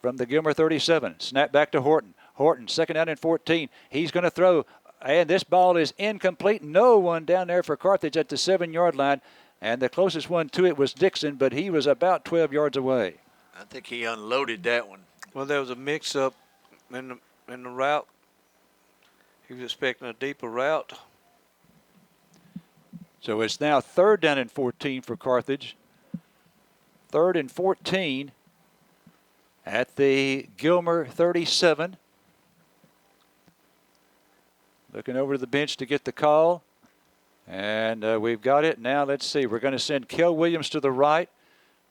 from the Gilmer 37. Snap back to Horton. Horton, 2nd down and 14. He's going to throw, and this ball is incomplete. No one down there for Carthage at the 7-yard line, and the closest one to it was Dixon, but he was about 12 yards away. I think he unloaded that one. Well, there was a mix-up in the route. He was expecting a deeper route. So it's now 3rd down and 14 for Carthage. 3rd and 14 at the Gilmer 37. Looking over to the bench to get the call. And we've got it. Now let's see. We're going to send Kel Williams to the right.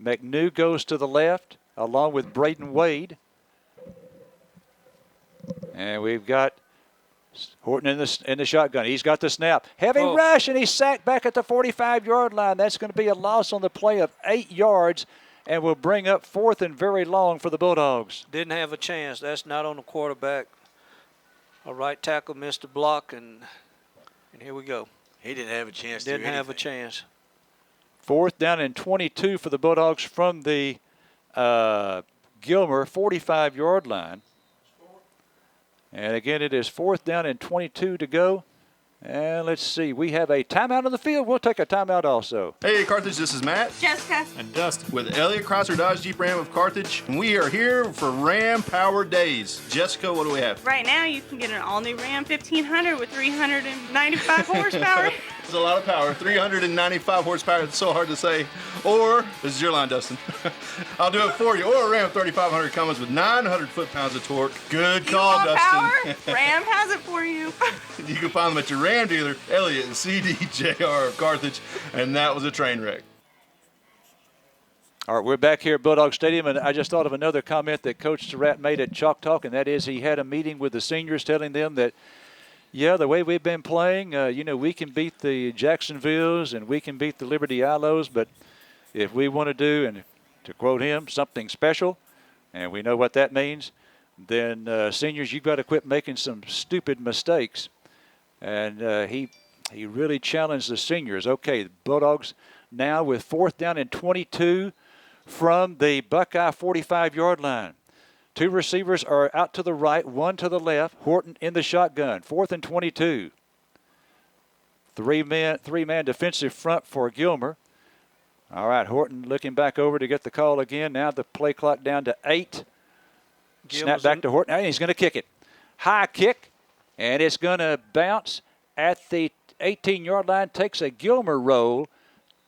McNew goes to the left along with Braden Wade. And we've got Horton in the shotgun. He's got the snap. Heavy rush, and he's sacked back at the 45-yard line. That's going to be a loss on the play of 8 yards and will bring up 4th and very long for the Bulldogs. Didn't have a chance. That's not on the quarterback. A right tackle missed the block, and here we go. He didn't have a chance to Didn't have a chance. 4th down and 22 for the Bulldogs from the Gilmer 45-yard line. And again, it is 4th down and 22 to go. And let's see, we have a timeout on the field. We'll take a timeout also. Hey, Carthage, this is Matt. Jessica. And Dustin. With Elliott Chrysler Dodge Jeep Ram of Carthage. And we are here for Ram Power Days. Jessica, what do we have? Right now, you can get an all-new Ram 1500 with 395 horsepower. It's a lot of power. 395 horsepower. It's so hard to say. Or, this is your line, Dustin. I'll do it for you. Or a Ram 3500 comes with 900 foot-pounds of torque. Good call, Dustin. Power? Ram has it for you. You can find them at your Ram dealer, Elliott and CDJR of Carthage. And that was a train wreck. All right, we're back here at Bulldog Stadium, and I just thought of another comment that Coach Surratt made at Chalk Talk, and that is he had a meeting with the seniors telling them that, yeah, the way we've been playing, we can beat the Jacksonvilles and we can beat the Liberty Ilos, but if we want to do, and to quote him, something special, and we know what that means, then seniors, you've got to quit making some stupid mistakes. And he really challenged the seniors. Okay, the Bulldogs now with 4th down and 22 from the Buckeye 45-yard line. 2 receivers are out to the right, 1 to the left. Horton in the shotgun. 4th and 22. Three-man defensive front for Gilmer. All right, Horton looking back over to get the call again. Now the play clock down to 8. Snap back to Horton. And he's going to kick it. High kick, and it's going to bounce at the 18-yard line. Takes a Gilmer roll.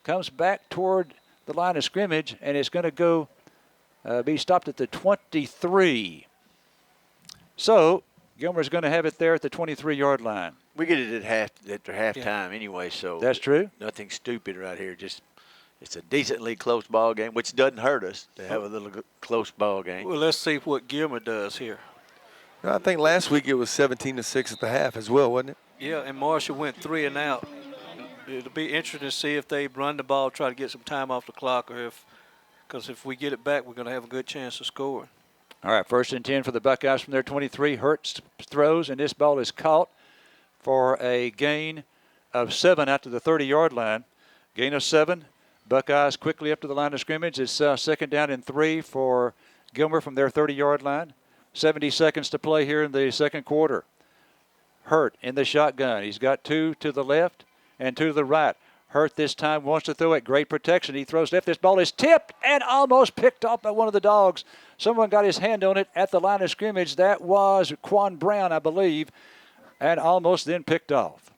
Comes back toward the line of scrimmage, and it's going to go be stopped at the 23. So Gilmer's going to have it there at the 23-yard line. We get it after halftime anyway, so that's true. Nothing stupid right here. Just it's a decently close ball game, which doesn't hurt us to have a little close ball game. Well, let's see what Gilmer does here. I think last week it was 17-6 at the half as well, wasn't it? Yeah, and Marshall went 3 and out. it'll be interesting to see if they run the ball, try to get some time off the clock, or because if we get it back, we're going to have a good chance of scoring. All right, 1st and 10 for the Buckeyes from their 23. Hurd throws, and this ball is caught for a gain of 7 out to the 30-yard line. Gain of 7. Buckeyes quickly up to the line of scrimmage. It's 2nd down and 3 for Gilmer from their 30-yard line. 70 seconds to play here in the second quarter. Hurd in the shotgun. He's got 2 to the left and 2 to the right. Hurd this time wants to throw it. Great protection. He throws left. This ball is tipped and almost picked off by one of the Dogs. Someone got his hand on it at the line of scrimmage. That was Quan Brown, I believe, and almost then picked off.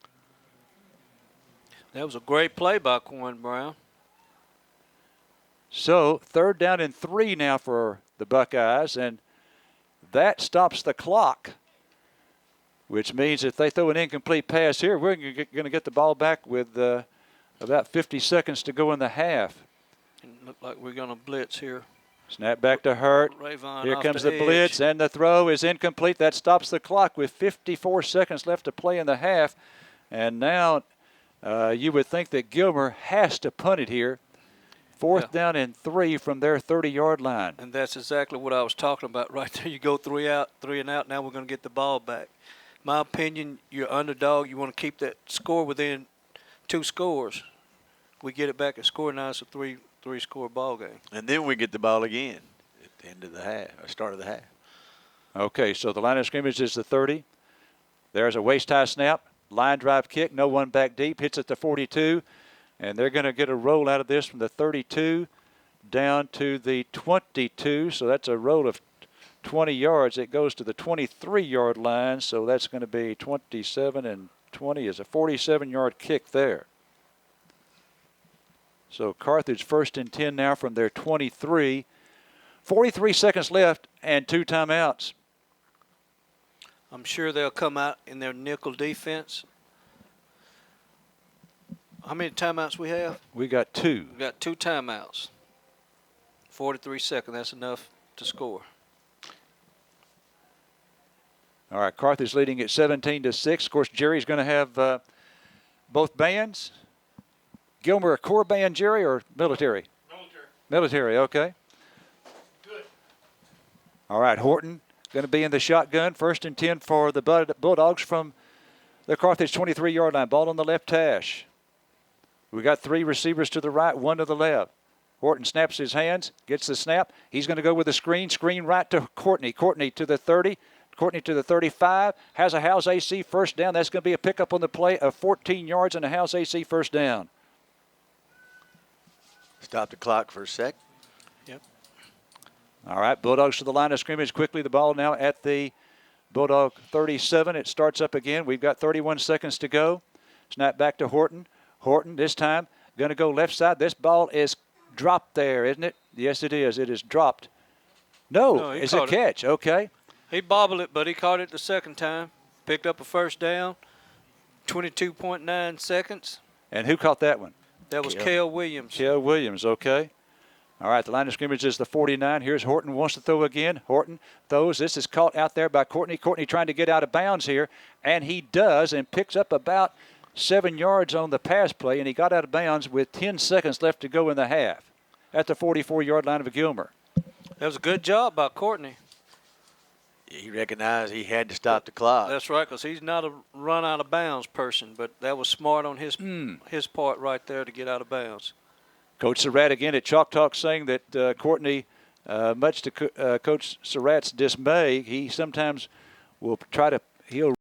That was a great play by Quan Brown. So 3rd down and 3 now for the Buckeyes, and that stops the clock, which means if they throw an incomplete pass here, we're going to get the ball back with about 50 seconds to go in the half. It look like we're going to blitz here. Snap back to Hurd. Here comes the blitz, and the throw is incomplete. That stops the clock with 54 seconds left to play in the half. And now you would think that Gilmer has to punt it here. 4th down and 3 from their 30-yard line. And that's exactly what I was talking about right there. You go 3 and out. Now we're going to get the ball back. My opinion, you're underdog. You want to keep that score within 2 scores. We get it back and score. Now it's a three-score ball game. And then we get the ball again at the end of the half, or start of the half. Okay, so the line of scrimmage is the 30. There's a waist-high snap, line drive kick, no one back deep, hits at the 42, and they're going to get a roll out of this from the 32 down to the 22, so that's a roll of 20 yards. It goes to the 23-yard line, so that's going to be 27 and 20 is a 47-yard kick there. So Carthage 1st and 10 now from their 23. 43 seconds left and 2 timeouts. I'm sure they'll come out in their nickel defense. How many timeouts we have? We got 2. We got 2 timeouts. 43 seconds. That's enough to score. All right, Carthage leading at 17-6. Of course, Jerry's going to have both bands. Gilmer, a corps band, Jerry, or military? Military, okay. Good. All right, Horton going to be in the shotgun. 1st and 10 for the Bulldogs from the Carthage 23-yard line. Ball on the left hash. We got 3 receivers to the right, 1 to the left. Horton snaps his hands, gets the snap. He's going to go with the screen right to Courtney. Courtney to the 30. Courtney to the 35. Has a House AC first down. That's going to be a pickup on the play of 14 yards and a House AC first down. Stop the clock for a sec. Yep. All right, Bulldogs to the line of scrimmage quickly. The ball now at the Bulldog 37. It starts up again. We've got 31 seconds to go. Snap back to Horton. Horton this time going to go left side. This ball is dropped there, isn't it? Yes, it is. It is dropped. No, it's a catch. Okay. He bobbled it, but he caught it the second time. Picked up a first down. 22.9 seconds. And who caught that one? That was Kel Williams. Kel Williams, okay. All right, the line of scrimmage is the 49. Here's Horton, wants to throw again. Horton throws. This is caught out there by Courtney. Courtney trying to get out of bounds here, and he does and picks up about 7 yards on the pass play, and he got out of bounds with 10 seconds left to go in the half at the 44-yard line of Gilmer. That was a good job by Courtney. He recognized he had to stop the clock. That's right, because he's not a run out of bounds person, but that was smart on his part right there to get out of bounds. Coach Surratt again at Chalk Talk saying that Courtney, much to Coach Surratt's dismay, he sometimes will he'll